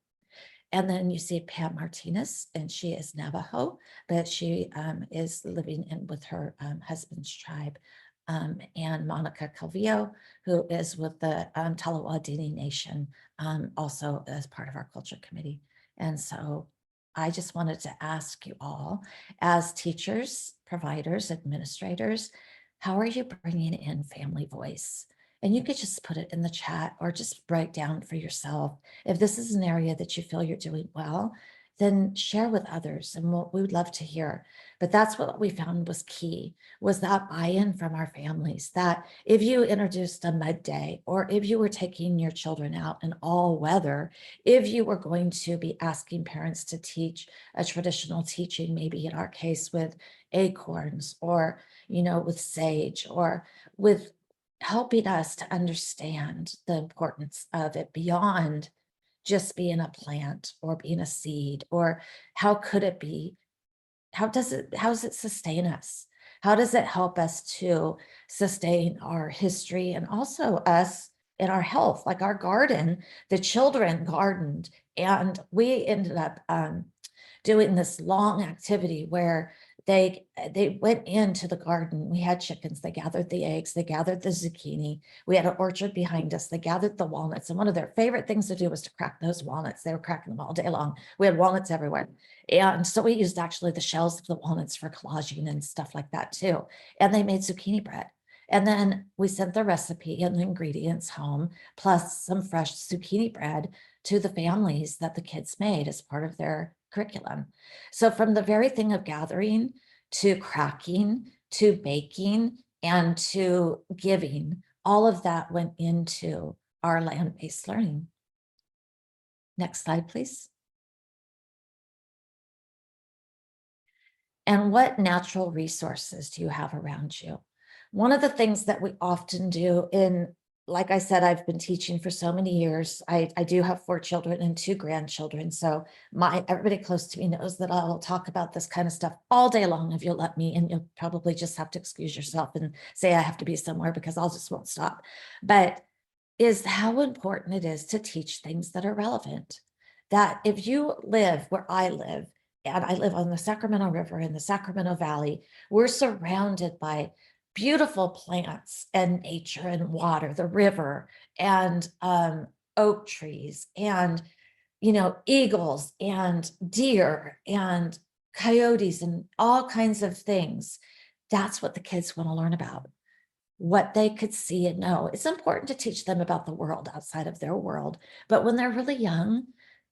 And then you see Pam Martinez, and she is Navajo, but she is living in with her husband's tribe. And Monica Calvillo, who is with the Talawadini Nation, also as part of our culture committee. And so I just wanted to ask you all, as teachers, providers, administrators, how are you bringing in family voice? And you could just put it in the chat or just write down for yourself. If this is an area that you feel you're doing well, then share with others, and we would love to hear. But that's what we found was key, was that buy-in from our families, that if you introduced a mud day, or if you were taking your children out in all weather, if you were going to be asking parents to teach a traditional teaching, maybe in our case with acorns, or, with sage, or with helping us to understand the importance of it beyond just being a plant or being a seed, or how could it be? How does it sustain us? How does it help us to sustain our history and also us in our health? Like our garden, the children gardened, and we ended up doing this long activity where they went into the garden. We had chickens, they gathered the eggs, they gathered the zucchini. We had an orchard behind us, they gathered the walnuts. And one of their favorite things to do was to crack those walnuts. They were cracking them all day long. We had walnuts everywhere. And so we used actually the shells of the walnuts for collaging and stuff like that too. And they made zucchini bread. And then we sent the recipe and the ingredients home, plus some fresh zucchini bread to the families that the kids made as part of their curriculum. So from the very thing of gathering to cracking to baking and to giving, all of that went into our land-based learning. Next slide, please. And what natural resources do you have around you? One of the things that we often do like I said, I've been teaching for so many years. I do have 4 children and 2 grandchildren. So everybody close to me knows that I'll talk about this kind of stuff all day long if you'll let me, and you'll probably just have to excuse yourself and say I have to be somewhere because I'll just won't stop. But is how important it is to teach things that are relevant. That if you live where I live, and I live on the Sacramento River in the Sacramento Valley, we're surrounded by beautiful plants and nature and water, the river, and oak trees, and eagles and deer and coyotes and all kinds of things. That's what the kids want to learn about, what they could see and know. It's important to teach them about the world outside of their world, but when they're really young,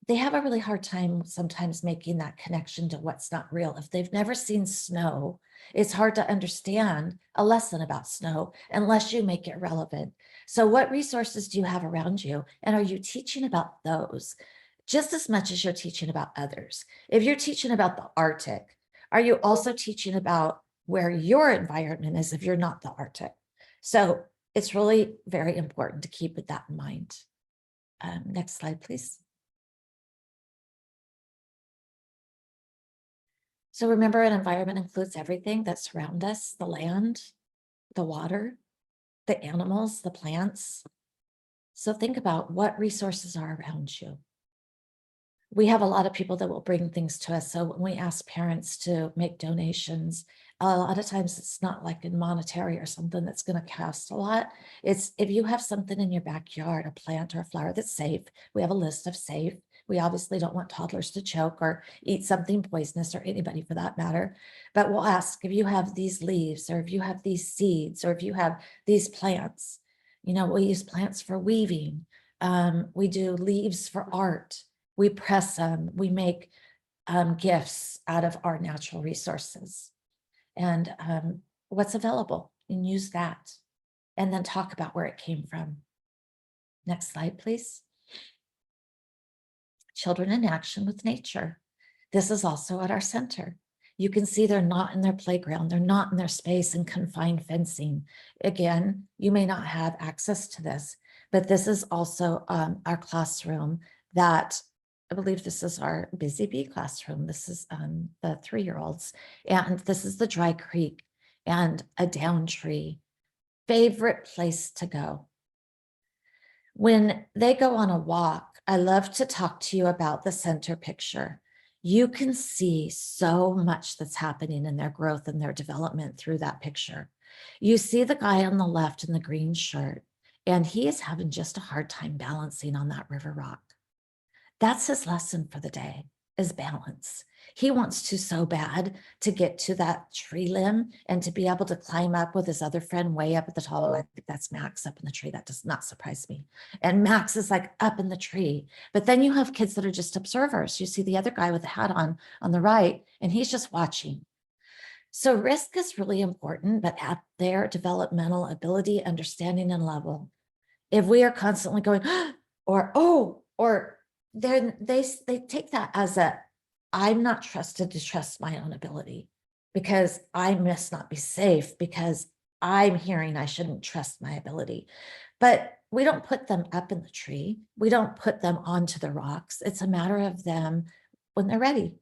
they have a really hard time sometimes making that connection to what's not real. If they've never seen snow, it's hard to understand a lesson about snow unless you make it relevant. So what resources do you have around you? And are you teaching about those just as much as you're teaching about others? If you're teaching about the Arctic, are you also teaching about where your environment is if you're not the Arctic? So it's really very important to keep that in mind. Next slide, please. So remember, an environment includes everything that surrounds us, the land, the water, the animals, the plants. So think about what resources are around you. We have a lot of people that will bring things to us. So when we ask parents to make donations, a lot of times it's not like in monetary or something that's going to cost a lot. It's if you have something in your backyard, a plant or a flower that's safe. We have a list of safe. We obviously don't want toddlers to choke or eat something poisonous, or anybody for that matter. But we'll ask if you have these leaves, or if you have these seeds, or if you have these plants. You know, we use plants for weaving. We do leaves for art. We press them. We make gifts out of our natural resources, and what's available, and use that. And then talk about where it came from. Next slide, please. Children in action with nature. This is also at our center. You can see they're not in their playground. They're not in their space and confined fencing. Again, you may not have access to this, but this is also our classroom that I believe this is our Busy Bee classroom. This is the 3-year-olds. And this is the dry creek and a down tree. Favorite place to go. When they go on a walk, I love to talk to you about the center picture. You can see so much that's happening in their growth and their development through that picture. You see the guy on the left in the green shirt, and he is having just a hard time balancing on that river rock. That's his lesson for the day, is balance. He wants to so bad to get to that tree limb and to be able to climb up with his other friend way up at the top. I think that's Max up in the tree. That does not surprise me. And Max is like up in the tree. But then you have kids that are just observers. You see the other guy with the hat on the right, and he's just watching. So risk is really important, but at their developmental ability, understanding, and level. If we are constantly going, or, oh, or then they take that as a, I'm not trusted to trust my own ability because I must not be safe because I'm hearing I shouldn't trust my ability. But we don't put them up in the tree. We don't put them onto the rocks. It's a matter of them when they're ready.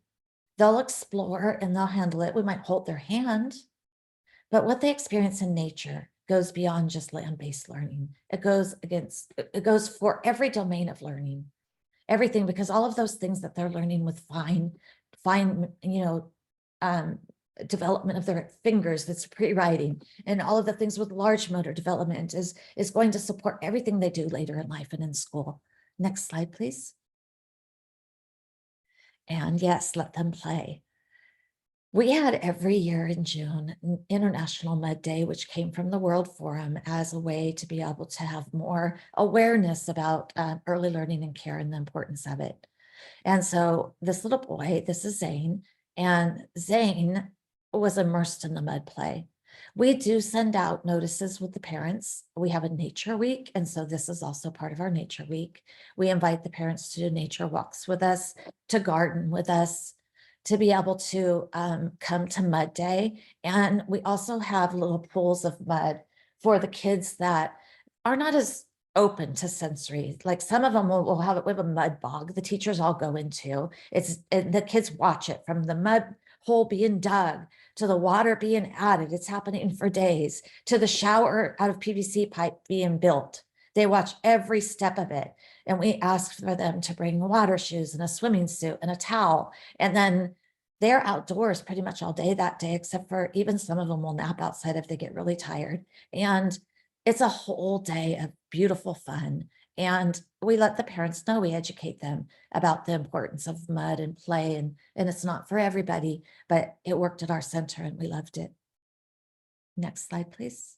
They'll explore and they'll handle it. We might hold their hand, but what they experience in nature goes beyond just land-based learning. It goes for every domain of learning. Everything, because all of those things that they're learning with fine, development of their fingers, that's pre-writing, and all of the things with large motor development is going to support everything they do later in life and in school. Next slide, please. And yes, let them play. We had every year in June an International Mud Day, which came from the World Forum as a way to be able to have more awareness about early learning and care and the importance of it. And so this little boy, this is Zane, and Zane was immersed in the mud play. We do send out notices with the parents. We have a nature week, and so this is also part of our nature week. We invite the parents to do nature walks with us, to garden with us, to be able to come to Mud Day. And we also have little pools of mud for the kids that are not as open to sensory. Like some of them will have it with a mud bog the teachers all go into. And the kids watch it from the mud hole being dug to the water being added. It's happening for days, to the shower out of PVC pipe being built. They watch every step of it. And we ask for them to bring water shoes and a swimming suit and a towel. And then they're outdoors pretty much all day that day, except for even some of them will nap outside if they get really tired. And it's a whole day of beautiful fun. And we let the parents know, we educate them about the importance of mud and play. And it's not for everybody, but it worked at our center and we loved it. Next slide, please.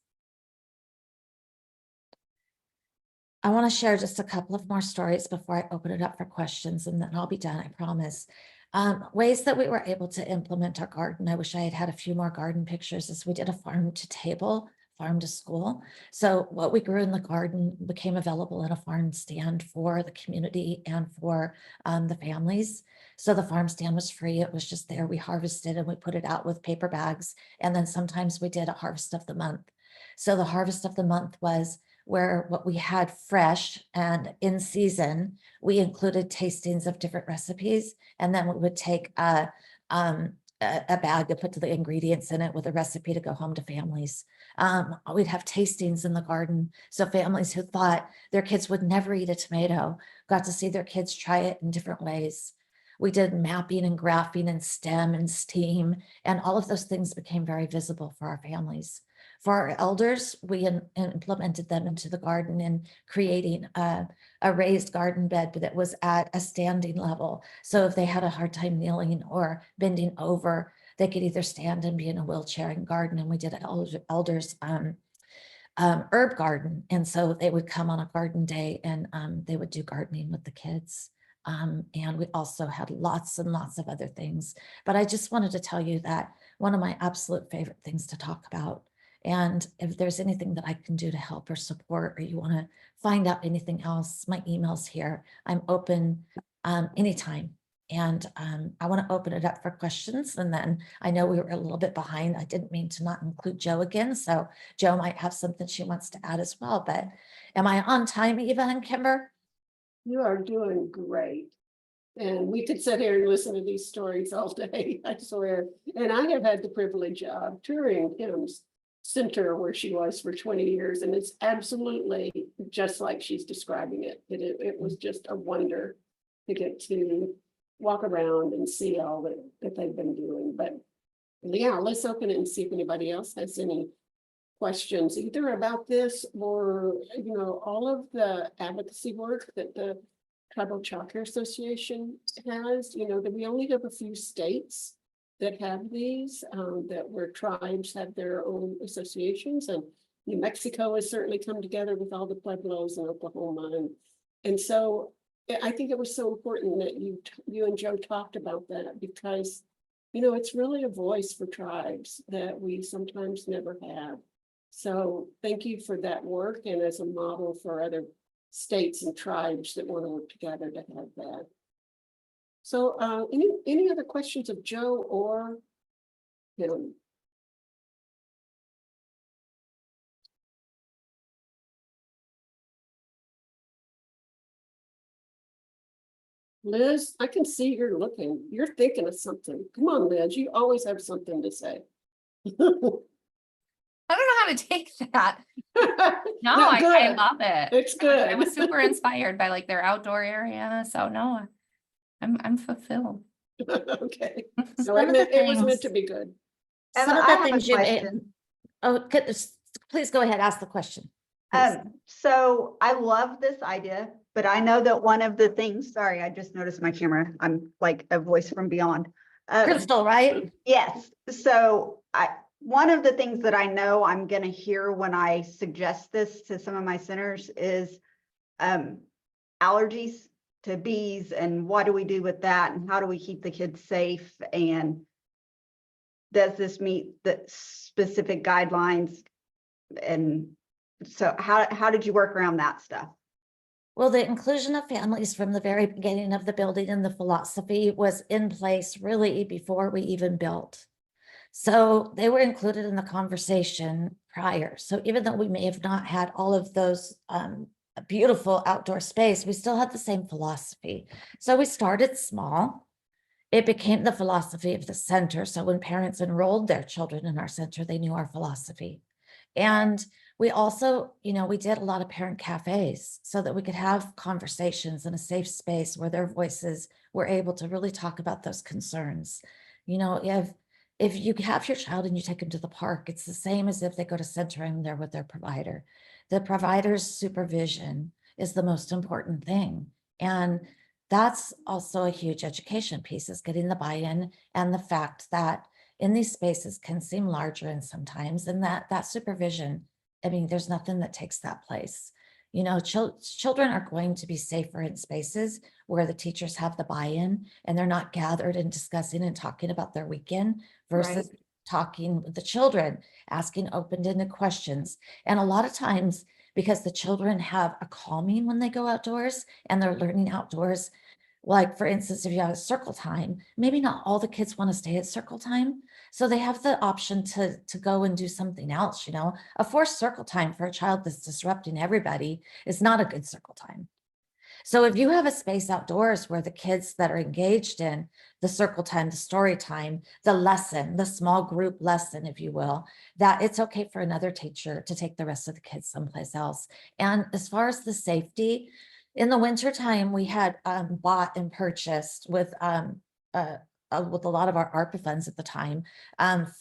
I want to share just a couple of more stories before I open it up for questions, and then I'll be done, I promise. Ways that we were able to implement our garden. I wish I had a few more garden pictures, as we did a farm to table, farm to school. So what we grew in the garden became available in a farm stand for the community and for the families. So the farm stand was free. It was just there. We harvested and we put it out with paper bags. And then sometimes we did a harvest of the month. So the harvest of the month was where what we had fresh and in season, we included tastings of different recipes. And then we would take a bag to put the ingredients in it with a recipe to go home to families. We'd have tastings in the garden. So families who thought their kids would never eat a tomato got to see their kids try it in different ways. We did mapping and graphing and STEM and STEAM, and all of those things became very visible for our families. For our elders, we implemented them into the garden and creating a raised garden bed that was at a standing level. So if they had a hard time kneeling or bending over, they could either stand and be in a wheelchair and garden. And we did an elders herb garden. And so they would come on a garden day and they would do gardening with the kids. And we also had lots and lots of other things. But I just wanted to tell you that one of my absolute favorite things to talk about. And if there's anything that I can do to help or support, or you want to find out anything else, my email's here. I'm open anytime. And I want to open it up for questions. And then I know we were a little bit behind. I didn't mean to not include Joe again. So Joe might have something she wants to add as well. But am I on time, Eva and Kimber? You are doing great. And we could sit here and listen to these stories all day, I swear. And I have had the privilege of touring Kim's center where she was for 20 years. And it's absolutely just like she's describing it. It was just a wonder to get to walk around and see all that they've been doing. But yeah, let's open it and see if anybody else has any questions, either about this or, you know, all of the advocacy work that the Tribal Child Care Association has. You know, that we only have a few states that have these, that where tribes have their own associations, and New Mexico has certainly come together with all the pueblos in Oklahoma. And so I think it was so important that you and Joe talked about that, because, you know, it's really a voice for tribes that we sometimes never have. So thank you for that work, and as a model for other states and tribes that want to work together to have that. So any other questions of Joe or him? Liz, I can see you're looking. You're thinking of something. Come on, Liz. You always have something to say. I don't know how to take that. No, No, I good. love it. It's I was good. super inspired by like their outdoor area. So no, I'm fulfilled. Okay. So Some of the it was meant things- to be good. Emma, Some of I the have a things you may, question. please go ahead, ask the question. please. So I love this idea, but I know that one of the things, sorry, I just noticed my camera. I'm like a voice from beyond. Crystal, right? Yes, so one of the things that I know I'm gonna hear when I suggest this to some of my centers is allergies to bees, and what do we do with that, and how do we keep the kids safe, and does this meet the specific guidelines? And so how did you work around that stuff? Well, the inclusion of families from the very beginning of the building and the philosophy was in place really before we even built. So they were included in the conversation prior. So even though we may have not had all of those beautiful outdoor space, we still had the same philosophy. So we started small. It became the philosophy of the center. So when parents enrolled their children in our center, they knew our philosophy. And we also, you know, we did a lot of parent cafes so that we could have conversations in a safe space where their voices were able to really talk about those concerns. You know, if you have your child and you take them to the park, it's the same as if they go to center and they're with their provider. The provider's supervision is the most important thing. And that's also a huge education piece, is getting the buy-in, and the fact that in these spaces can seem larger and sometimes, and that supervision, I mean, there's nothing that takes that place. You know, children are going to be safer in spaces where the teachers have the buy-in and they're not gathered and discussing and talking about their weekend versus talking with the children, asking open-ended questions. And a lot of times, because the children have a calming when they go outdoors and they're learning outdoors, like for instance, if you have a circle time, maybe not all the kids want to stay at circle time. So they have the option to go and do something else. You know, a forced circle time for a child that's disrupting everybody is not a good circle time. So if you have a space outdoors where the kids that are engaged in the circle time, the story time, the lesson, the small group lesson, if you will, that it's okay for another teacher to take the rest of the kids someplace else. And as far as the safety, In the wintertime, we had bought and purchased with a lot of our ARPA funds at the time,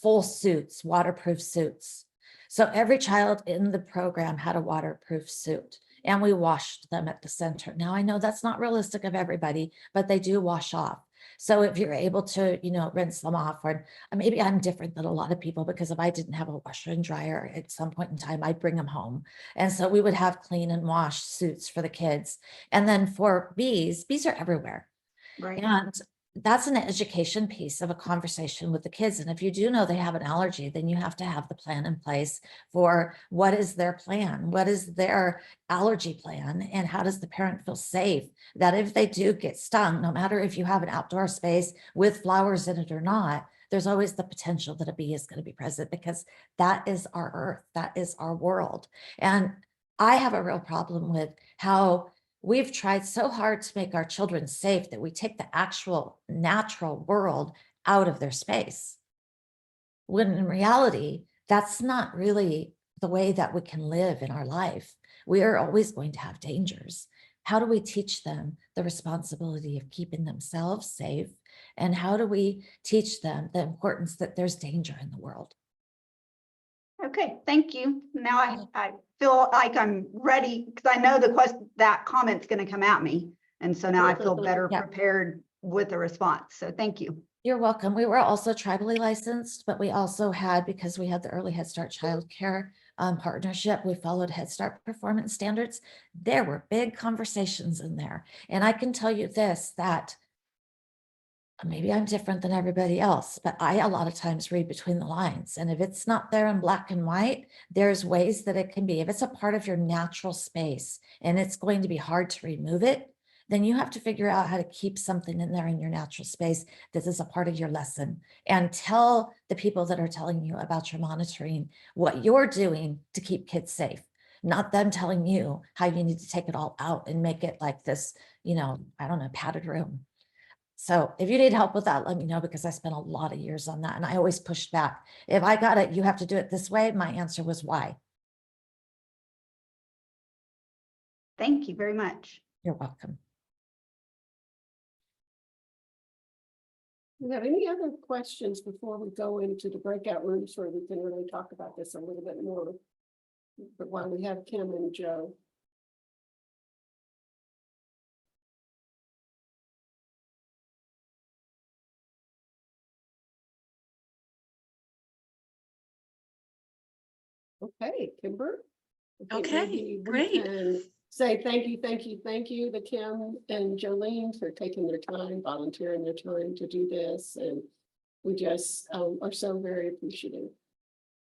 full suits, waterproof suits. So every child in the program had a waterproof suit, and we washed them at the center. Now I know that's not realistic of everybody, but they do wash off. So if you're able to, rinse them off, or maybe I'm different than a lot of people, because if I didn't have a washer and dryer at some point in time, I'd bring them home. And so we would have clean and wash suits for the kids. And then for bees are everywhere. Right. And that's an education piece of a conversation with the kids. And if you do know they have an allergy, then you have to have the plan in place for what is their plan? What is their allergy plan? And how does the parent feel safe that if they do get stung, no matter if you have an outdoor space with flowers in it or not, there's always the potential that a bee is going to be present, because that is our earth, that is our world. And I have a real problem with how we've tried so hard to make our children safe that we take the actual natural world out of their space. When in reality, that's not really the way that we can live in our life. We are always going to have dangers. How do we teach them the responsibility of keeping themselves safe? And how do we teach them the importance that there's danger in the world? Okay, thank you. Now I feel like I'm ready, because I know that comment's going to come at me. And so now I feel better Yeah. prepared with a response. So thank you. You're welcome. We were also tribally licensed, but we also had, because we had the early Head Start childcare partnership, we followed Head Start performance standards. There were big conversations in there. And I can tell you this, that maybe I'm different than everybody else, but I a lot of times read between the lines. And if it's not there in black and white, there's ways that it can be. If it's a part of your natural space and it's going to be hard to remove it, then you have to figure out how to keep something in there in your natural space that is a part of your lesson, and tell the people that are telling you about your monitoring what you're doing to keep kids safe, not them telling you how you need to take it all out and make it like this, I don't know, padded room. So if you need help with that, let me know, because I spent a lot of years on that and I always pushed back. If I got it, you have to do it this way. My answer was why. Thank you very much. You're welcome. Do you have any other questions before we go into the breakout rooms where we can really talk about this a little bit more? But while we have Kim and Joe. Okay, Kimber. I think Okay, maybe we great. can say thank you to Kim and Jolene for taking their time, volunteering their time to do this. And we just are so very appreciative.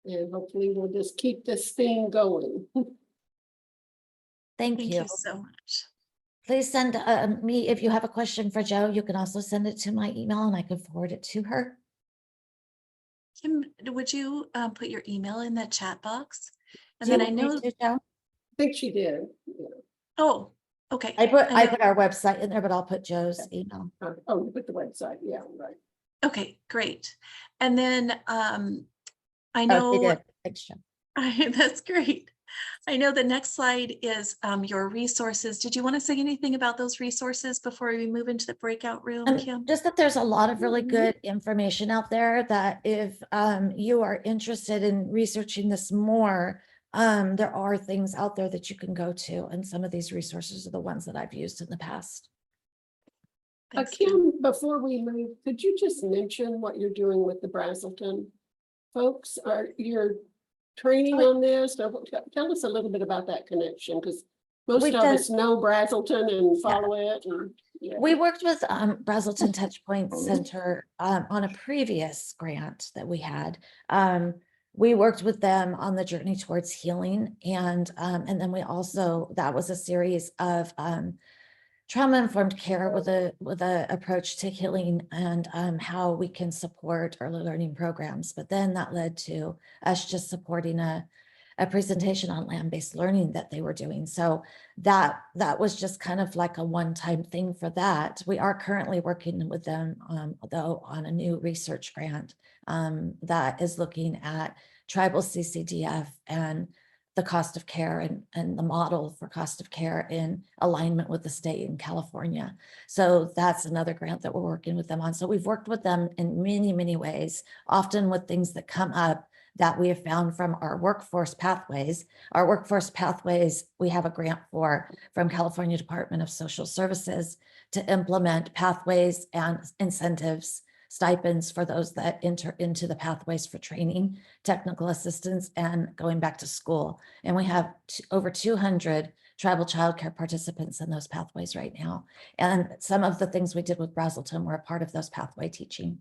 And hopefully we'll just keep this thing going. Thank Thank you. you so much. Please send me, if you have a question for Joe, you can also send it to my email and I can forward it to her. Kim, would you put your email in the chat box? And Do you then I want me know, to, Joe? I think she did. Yeah. oh, okay. I know- put our website in there, but I'll put Joe's email. Oh, you put the website. Yeah, right. Okay, great. And then I Oh, she know, did. Thanks, Joe. that's great. I know the next slide is your resources. Did you want to say anything about those resources before we move into the breakout room, Kim? Just that there's a lot of really good information out there that if you are interested in researching this more, there are things out there that you can go to. And some of these resources are the ones that I've used in the past. Thanks, Kim. Kim, before we move, could you just mention what you're doing with the Brazelton folks? Are you're training on this? Tell us a little bit about that connection, because most We've of done- us know Brazelton and follow it. And, yeah. We worked with Brazelton Touchpoint Center on a previous grant that we had. We worked with them on the journey towards healing, and then we also, that was a series of trauma-informed care with a approach to healing and how we can support early learning programs. But then that led to us just supporting a presentation on land-based learning that they were doing. So that was just kind of like a one-time thing for that. We are currently working with them, though, on a new research grant that is looking at tribal CCDF and the cost of care and the model for cost of care in alignment with the state in California. So that's another grant that we're working with them on. So we've worked with them in many, many ways, often with things that come up that we have found from our workforce pathways. Our workforce pathways, we have a grant for from California Department of Social Services to implement pathways and incentives, stipends for those that enter into the pathways for training, technical assistance, and going back to school. And we have over 200 tribal childcare participants in those pathways right now. And some of the things we did with Brazelton were a part of those pathway teaching.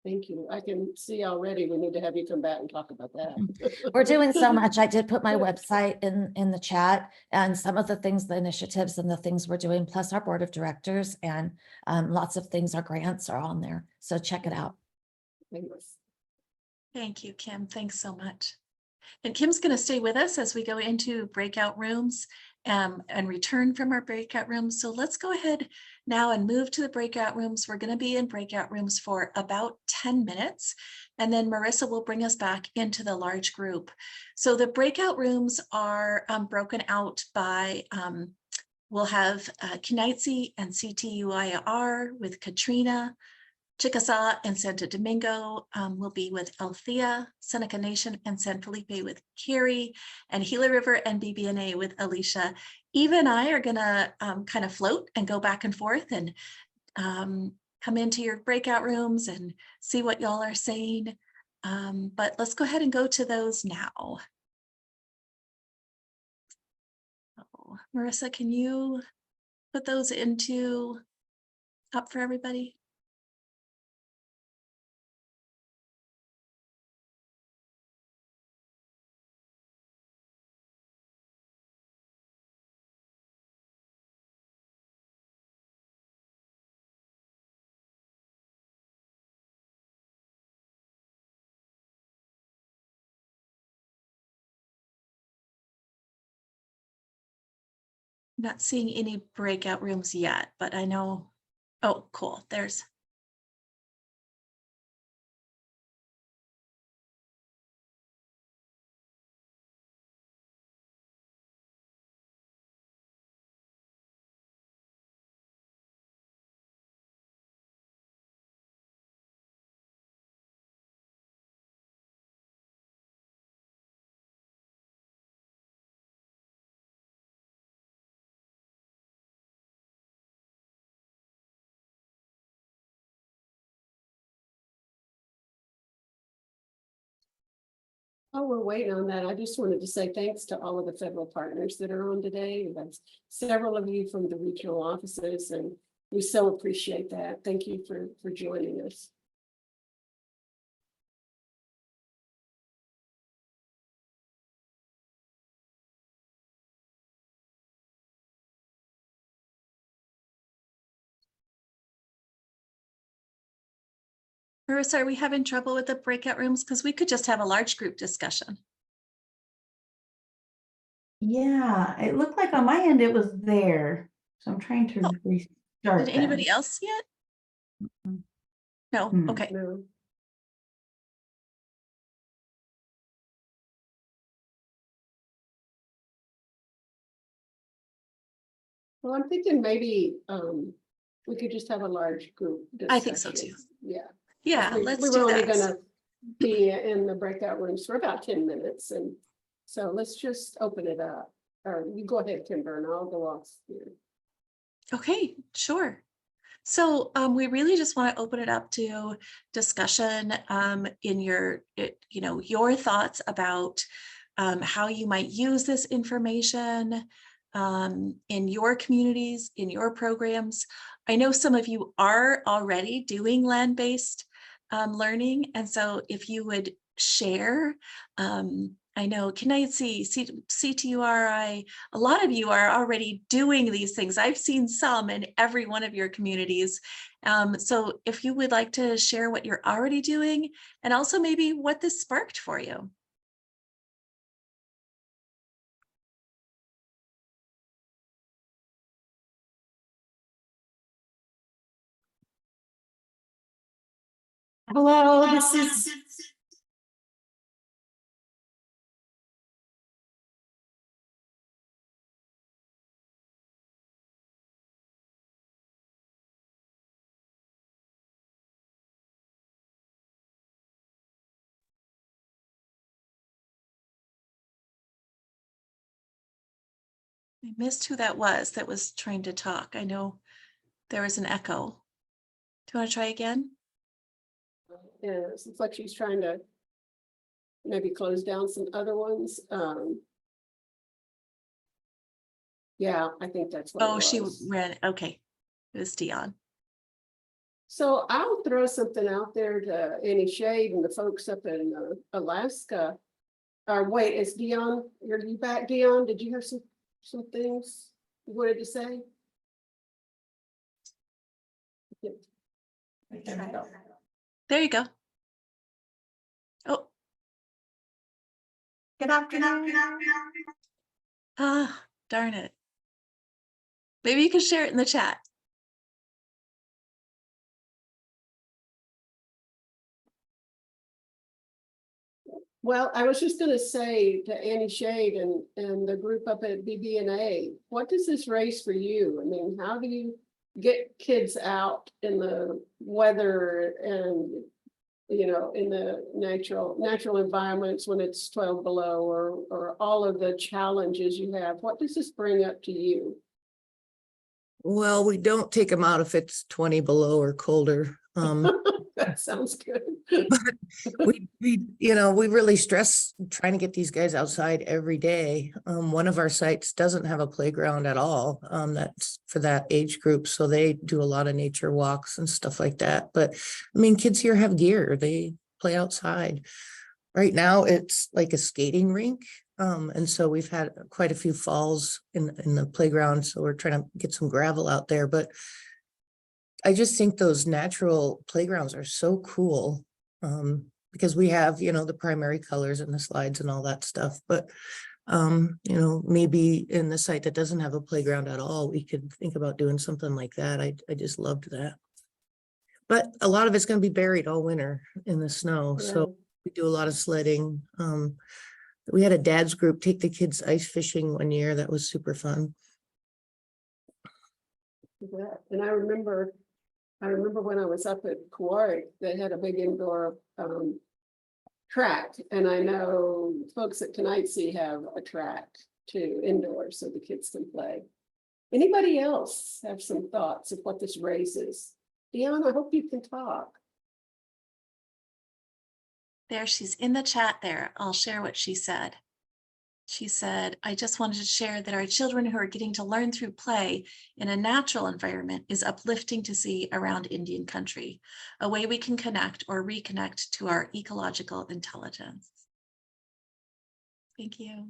Thank you. I can see already we need to have you come back and talk about that. We're doing so much. I did put my website in the chat and some of the things, the initiatives and the things we're doing, plus our board of directors and lots of things, our grants are on there. So check it out. Thanks. Thank you, Kim. Thanks so much. And Kim's going to stay with us as we go into breakout rooms and return from our breakout rooms. So let's go ahead now and move to the breakout rooms. We're going to be in breakout rooms for about 10 minutes. And then Marissa will bring us back into the large group. So the breakout rooms are broken out by, we'll have Kenaitze and CTUIR with Katrina. Chickasaw and Santo Domingo will be with Althea, Seneca Nation and San Felipe with Carrie, and Gila River and BBNA with Alicia. Eva and I are gonna kind of float and go back and forth and come into your breakout rooms and see what y'all are saying. But let's go ahead and go to those now. Oh, Marissa, can you put those up for everybody? Not seeing any breakout rooms yet, but I know, oh, cool, there's. While we're waiting on that, I just wanted to say thanks to all of the federal partners that are on today. That's several of you from the regional offices, and we so appreciate that. Thank you for joining us. Marissa, are we having trouble with the breakout rooms? Because we could just have a large group discussion. Yeah, it looked like on my end it was there. So I'm trying to restart Did anybody them. else see it? Mm. No, Hmm. okay. No. Well, I'm thinking maybe we could just have a large group discussion. I think so too. Yeah. Yeah, We let's were do only that. gonna be in the breakout rooms for about 10 minutes, and so let's just open it up. Or you go ahead, Kimber, and I'll go off here. Okay, sure. So we really just want to open it up to discussion in your thoughts about how you might use this information in your communities, in your programs. I know some of you are already doing land-based learning, and so if you would share, I know Kenaitze, CTURI, a lot of you are already doing these things. I've seen some in every one of your communities. So if you would like to share what you're already doing and also maybe what this sparked for you. Hello, this is I missed who that was trying to talk. I know there was an echo. Do you want to try again? Yeah, it looks like she's trying to maybe close down some other ones. Yeah, I think that's what it Oh, she was. ran. Okay. It was Dion. So I'll throw something out there to Annie Shade and the folks up in Alaska. Wait, is Dion, are you back, Dion? Did you hear some things you wanted to say? Yeah. There we go. There you go. Oh, Good afternoon. ah, darn it. Maybe you can share it in the chat. Well, I was just gonna say to Annie Shade and the group up at BBNA, what does this raise for you? I mean, how do you get kids out in the weather and, you know, in the natural environments when it's 12 below or all of the challenges you have? What does this bring up to you? Well, we don't take them out if it's 20 below or colder. That sounds good. We we really stress trying to get these guys outside every day. One of our sites doesn't have a playground at all. That's for that age group. So they do a lot of nature walks and stuff like that. But I mean, kids here have gear. They play outside. Right now it's like a skating rink. And so we've had quite a few falls in the playground. So we're trying to get some gravel out there. But I just think those natural playgrounds are so cool. Because we have, the primary colors and the slides and all that stuff. But maybe in the site that doesn't have a playground at all, we could think about doing something like that. I just loved that. But a lot of it's going to be buried all winter in the snow. Yeah. So we do a lot of sledding. We had a dad's group take the kids ice fishing one year. That was super fun. Yeah, and I remember when I was up at Quarry, they had a big indoor track, and I know folks at Tenitsi have a track too indoors so the kids can play. Anybody else have some thoughts of what this raises? Dion, I hope you can talk. There, she's in the chat there. I'll share what she said. She said, I just wanted to share that our children who are getting to learn through play in a natural environment is uplifting to see around Indian country, a way we can connect or reconnect to our ecological intelligence. Thank you.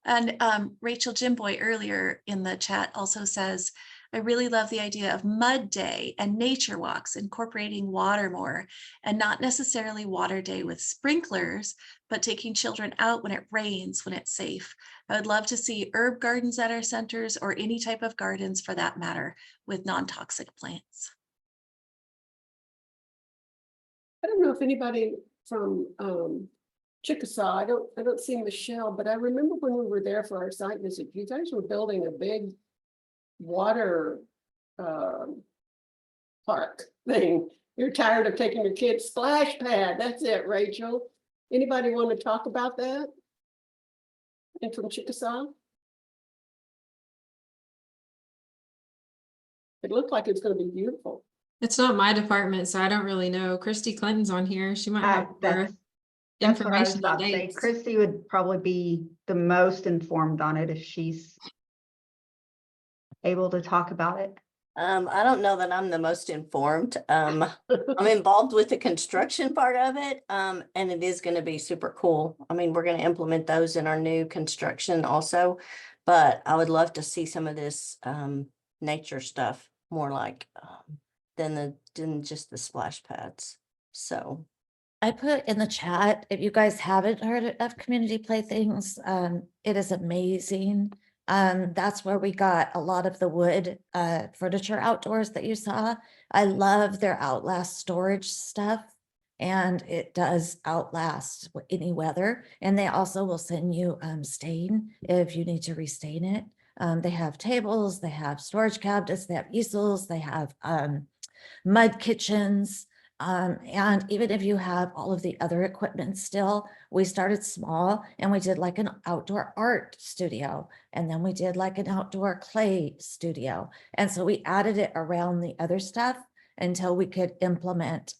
And Rachel Jimboy earlier in the chat also says, I really love the idea of mud day and nature walks, incorporating water more, and not necessarily water day with sprinklers, but taking children out when it rains, when it's safe. I would love to see herb gardens at our centers or any type of gardens for that matter with non-toxic plants. I don't know if anybody from Chickasaw, I don't see Michelle, but I remember when we were there for our site visit, you guys were building a big water park thing. You're tired of taking your kids splash pad. That's it, Rachel. Anybody want to talk about that? And from Chickasaw? It looked like it's going to be beautiful. It's not my department, so I don't really know. Christy Clinton's on here. She might have more That's what I was information about on to say. dates. Christy would probably be the most informed on it if she's able to talk about it. I don't know that I'm the most informed. I'm involved with the construction part of it, and it is going to be super cool. I mean, we're going to implement those in our new construction also, but I would love to see some of this nature stuff more like than just the splash pads. So I put in the chat, if you guys haven't heard of Community Playthings, it is amazing. That's where we got a lot of the wood furniture outdoors that you saw. I love their Outlast storage stuff, and it does outlast any weather. And they also will send you stain if you need to restain it. They have tables, they have storage cabinets, they have easels, they have mud kitchens. And even if you have all of the other equipment still, we started small and we did like an outdoor art studio. And then we did like an outdoor clay studio. And so we added it around the other stuff until we could implement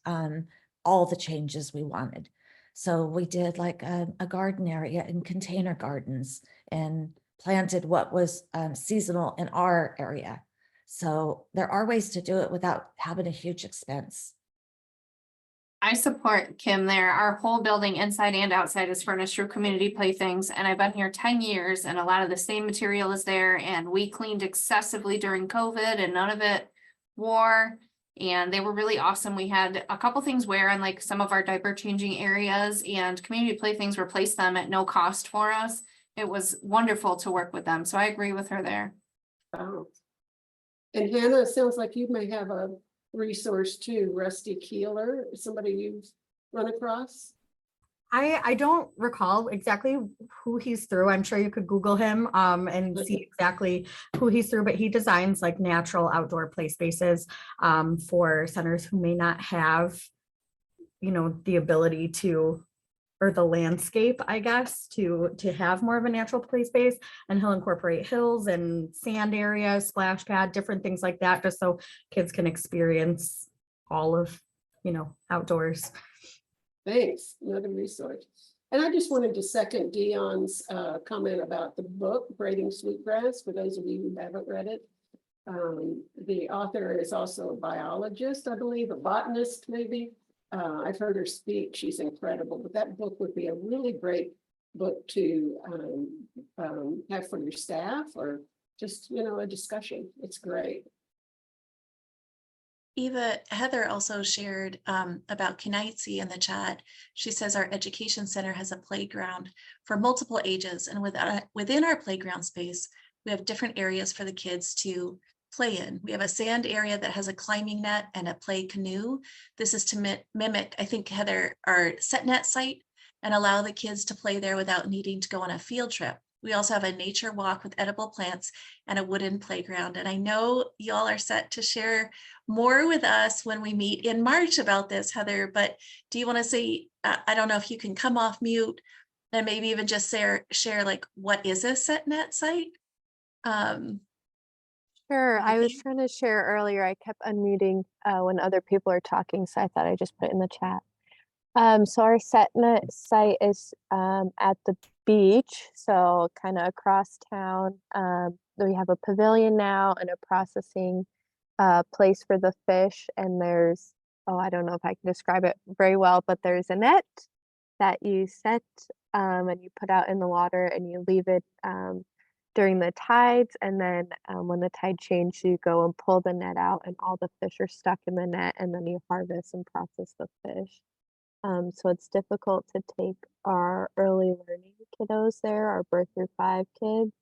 all the changes we wanted. So we did like a garden area and container gardens and planted what was seasonal in our area. So there are ways to do it without having a huge expense. I support Kim there. Our whole building inside and outside is furnished through community playthings, and I've been here 10 years and a lot of the same material is there, and we cleaned excessively during COVID and none of it wore, and they were really awesome. We had a couple things wear in like some of our diaper changing areas, and community playthings replaced them at no cost for us. It was wonderful to work with them, so I agree with her there. Oh. And Hannah, it sounds like you may have a resource too, Rusty Keeler, somebody you've run across? I don't recall exactly who he's through. I'm sure you could Google him and see exactly who he's through, but he designs like natural outdoor play spaces for centers who may not have, you know, the ability to, or the landscape, I guess, to have more of a natural play space. And he'll incorporate hills and sand areas, splash pad, different things like that, just so kids can experience all of, you know, outdoors. Thanks, another resource. And I just wanted to second Dion's comment about the book, Braiding Sweetgrass, for those of you who haven't read it. The author is also a biologist, I believe, a botanist maybe. I've heard her speak, she's incredible, but that book would be a really great book to have for your staff or just, you know, a discussion. It's great. Heather also shared about Kenaitze in the chat. She says our education center has a playground for multiple ages, and within our playground space, we have different areas for the kids to play in. We have a sand area that has a climbing net and a play canoe. This is to mimic, I think, Heather, our set net site and allow the kids to play there without needing to go on a field trip. We also have a nature walk with edible plants and a wooden playground. And I know y'all are set to share more with us when we meet in March about this, Heather, but do you want to say, I don't know if you can come off mute and maybe even just share like, what is a set net site? Sure. I was trying to share earlier. I kept unmuting when other people are talking, so I thought I just put it in the chat. So our SetNet site is at the beach, so kind of across town. We have a pavilion now and a processing place for the fish. And there's, I don't know if I can describe it very well, but there's a net that you set and you put out in the water and you leave it during the tides, and then when the tide changes, you go and pull the net out and all the fish are stuck in the net, and then you harvest and process the fish. So it's difficult to take our early learning kiddos there, our birth through 5 kids.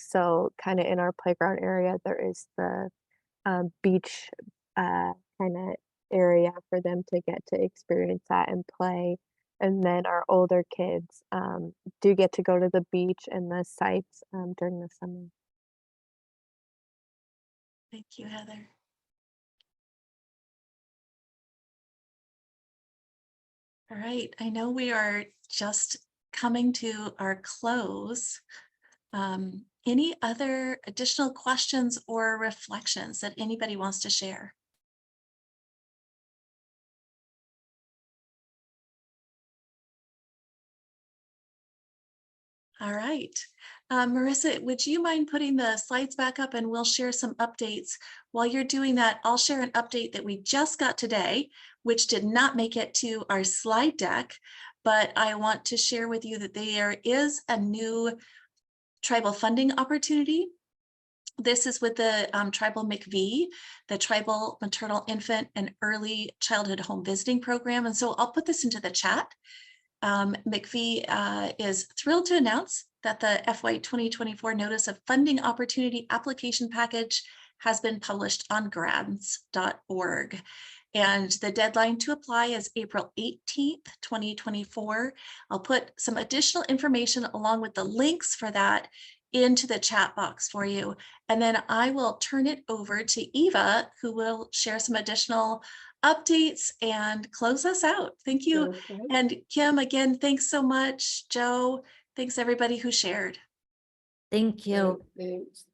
So kind of in our playground area, there is the beach kind of area for them to get to experience that and play. And then our older kids do get to go to the beach and the sites during the summer. Thank you, Heather. All right, I know we are just coming to our close. Any other additional questions or reflections that anybody wants to share? All right. Marissa, would you mind putting the slides back up and we'll share some updates. While you're doing that, I'll share an update that we just got today, which did not make it to our slide deck, but I want to share with you that there is a new tribal funding opportunity. This is with the Tribal McV, the Tribal Maternal Infant and Early Childhood Home Visiting Program. And so I'll put this into the chat. McV is thrilled to announce that the FY 2024 Notice of Funding Opportunity Application Package has been published on grants.org. And the deadline to apply is April 18th, 2024. I'll put some additional information along with the links for that into the chat box for you. And then I will turn it over to Eva, who will share some additional updates and close us out. Thank you. Okay. And Kim, again, thanks so much. Joe, thanks everybody who shared. Thank you. Thanks.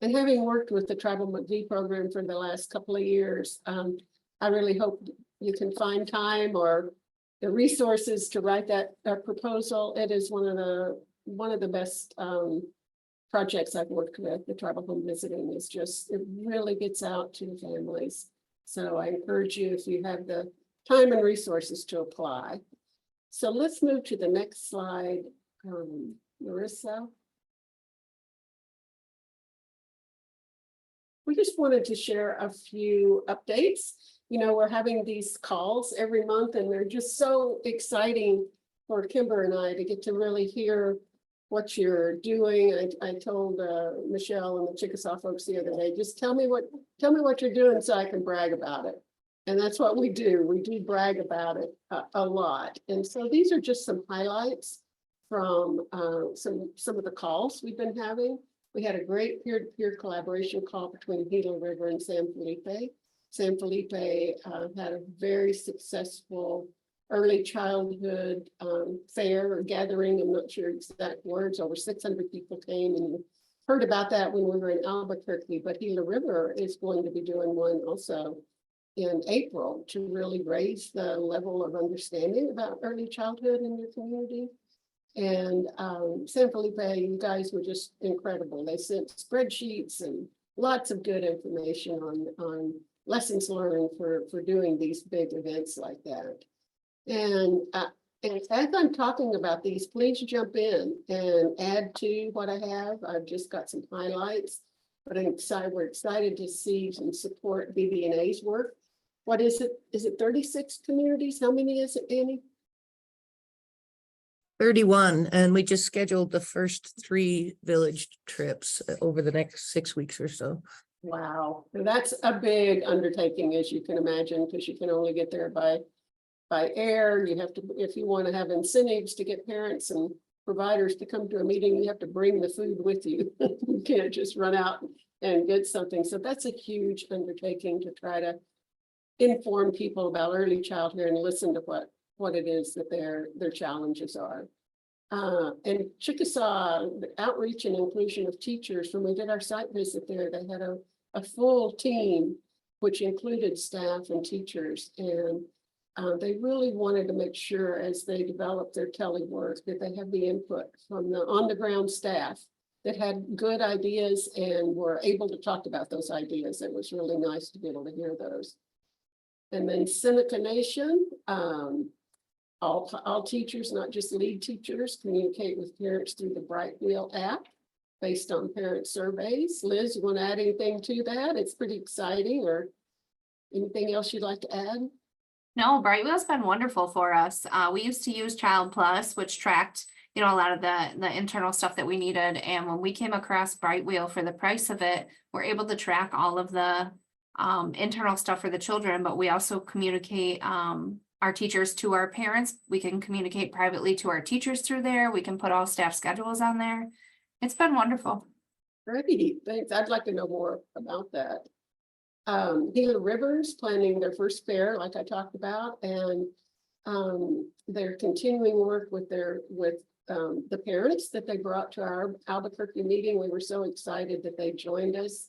And having worked with the Tribal McGee program for the last couple of years, I really hope you can find time or the resources to write that proposal. It is one of the best projects I've worked with. The tribal home visiting is just, it really gets out to the families. So I encourage you, if you have the time and resources, to apply. So let's move to the next slide. Marissa. We just wanted to share a few updates. You know, we're having these calls every month and they're just so exciting for Kimber and I to get to really hear what you're doing. I told Michelle and the Chickasaw folks the other day, just tell me what you're doing so I can brag about it. And that's what we do. We do brag about it a lot. And so these are just some highlights from some of the calls we've been having. We had a great peer-to-peer collaboration call between Gila River and San Felipe. San Felipe had a very successful early childhood fair or gathering. I'm not sure exact words. Over 600 people came, and heard about that when we were in Albuquerque. But Gila River is going to be doing one also in April to really raise the level of understanding about early childhood in your community. And San Felipe, you guys were just incredible. They sent spreadsheets and lots of good information on lessons learned for doing these big events like that. And as I'm talking about these, please jump in and add to what I have. I've just got some highlights, but we're excited to see and support BB&A's work. What is it? Is it 36 communities? How many is it, Annie? 31, and we just scheduled the first 3 village trips over the next 6 weeks or so. Wow, that's a big undertaking, as you can imagine, because you can only get there by air. You have to, if you want to have incentives to get parents and providers to come to a meeting, you have to bring the food with you. You can't just run out and get something. So that's a huge undertaking to try to inform people about early childhood and listen to what it is that their challenges are. And Chickasaw, the outreach and inclusion of teachers, when we did our site visit there, they had a full team, which included staff and teachers. And they really wanted to make sure as they developed their TELI work that they have the input from the on-the-ground staff that had good ideas and were able to talk about those ideas. It was really nice to be able to hear those. And then Seneca Nation, all teachers, not just lead teachers, communicate with parents through the Bright Wheel app based on parent surveys. Liz, you want to add anything to that? It's pretty exciting, or anything else you'd like to add? No, Brightwheel's been wonderful for us. We used to use Child Plus, which tracked, you know, a lot of the internal stuff that we needed. And when we came across Brightwheel for the price of it, we're able to track all of the internal stuff for the children, but we also communicate our teachers to our parents. We can communicate privately to our teachers through there. We can put all staff schedules on there. It's been wonderful. Great, thanks. I'd like to know more about that. Gila River's planning their first fair, like I talked about, and they're continuing work with the parents that they brought to our Albuquerque meeting. We were so excited that they joined us.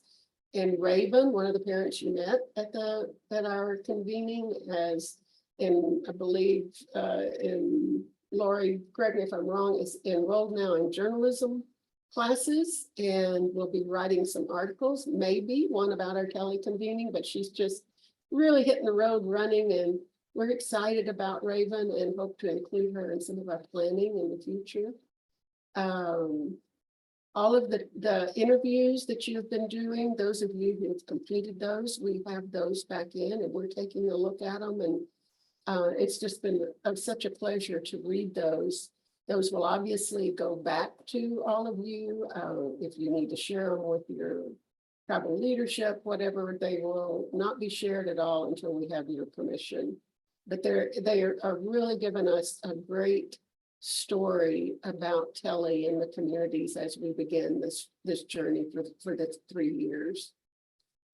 And Raven, one of the parents you met at our convening, has, and I believe, in Lori, correct me if I'm wrong, is enrolled now in journalism classes and will be writing some articles, maybe one about our TELI convening, but she's just really hitting the road running, and we're excited about Raven and hope to include her in some of our planning in the future. All of the interviews that you've been doing, those of you who've completed those, we have those back in and we're taking a look at them, and it's just been such a pleasure to read those. Those will obviously go back to all of you. If you need to share them with your tribal leadership, whatever, they will not be shared at all until we have your permission. But they are really giving us a great story about TELI in the communities as we begin this journey for the 3 years.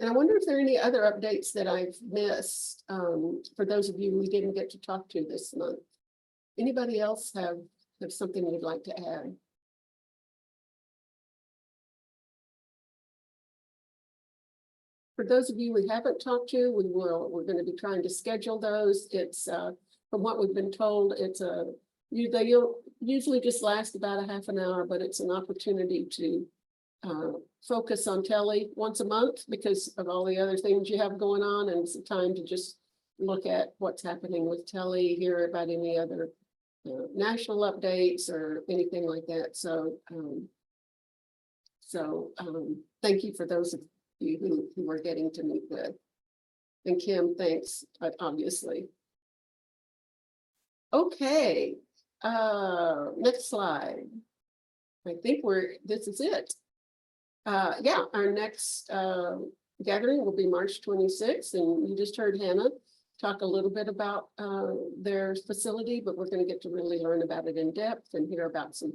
And I wonder if there are any other updates that I've missed, for those of you we didn't get to talk to this month. Anybody else have something you'd like to add? For those of you we haven't talked to, we're going to be trying to schedule those. It's from what we've been told, it's they usually just last about a half an hour, but it's an opportunity to focus on TELI once a month because of all the other things you have going on, and it's a time to just look at what's happening with TELI, hear about any other national updates or anything like that. So thank you for those of you who we're getting to meet with. And Kim, thanks, obviously. Okay, next slide. I think this is it. Yeah, our next gathering will be March 26th, and you just heard Hannah talk a little bit about their facility, but we're going to get to really learn about it in depth and hear about some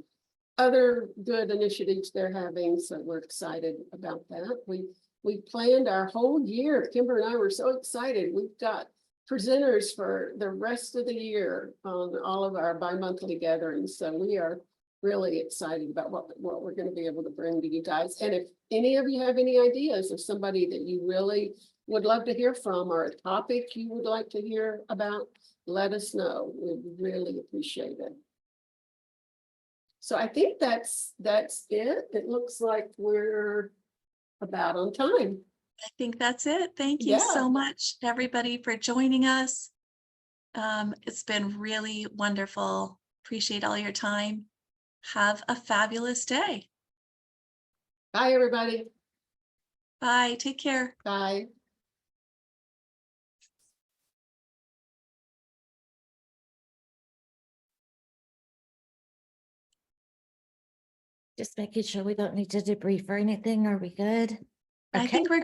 other good initiatives they're having. So we're excited about that. We planned our whole year. Kimber and I were so excited. We've got presenters for the rest of the year on all of our bi-monthly gatherings. So we are really excited about what we're going to be able to bring to you guys. And if any of you have any ideas of somebody that you really would love to hear from or a topic you would like to hear about, let us know. We'd really appreciate it. So I think that's it. It looks like we're about on time. I think that's it. Thank you so much, everybody, for joining us. It's been really wonderful. Appreciate all your time. Have a fabulous day. Bye, everybody. Bye. Take care. Bye. Just making sure we don't need to debrief or anything. Are we good? I think we're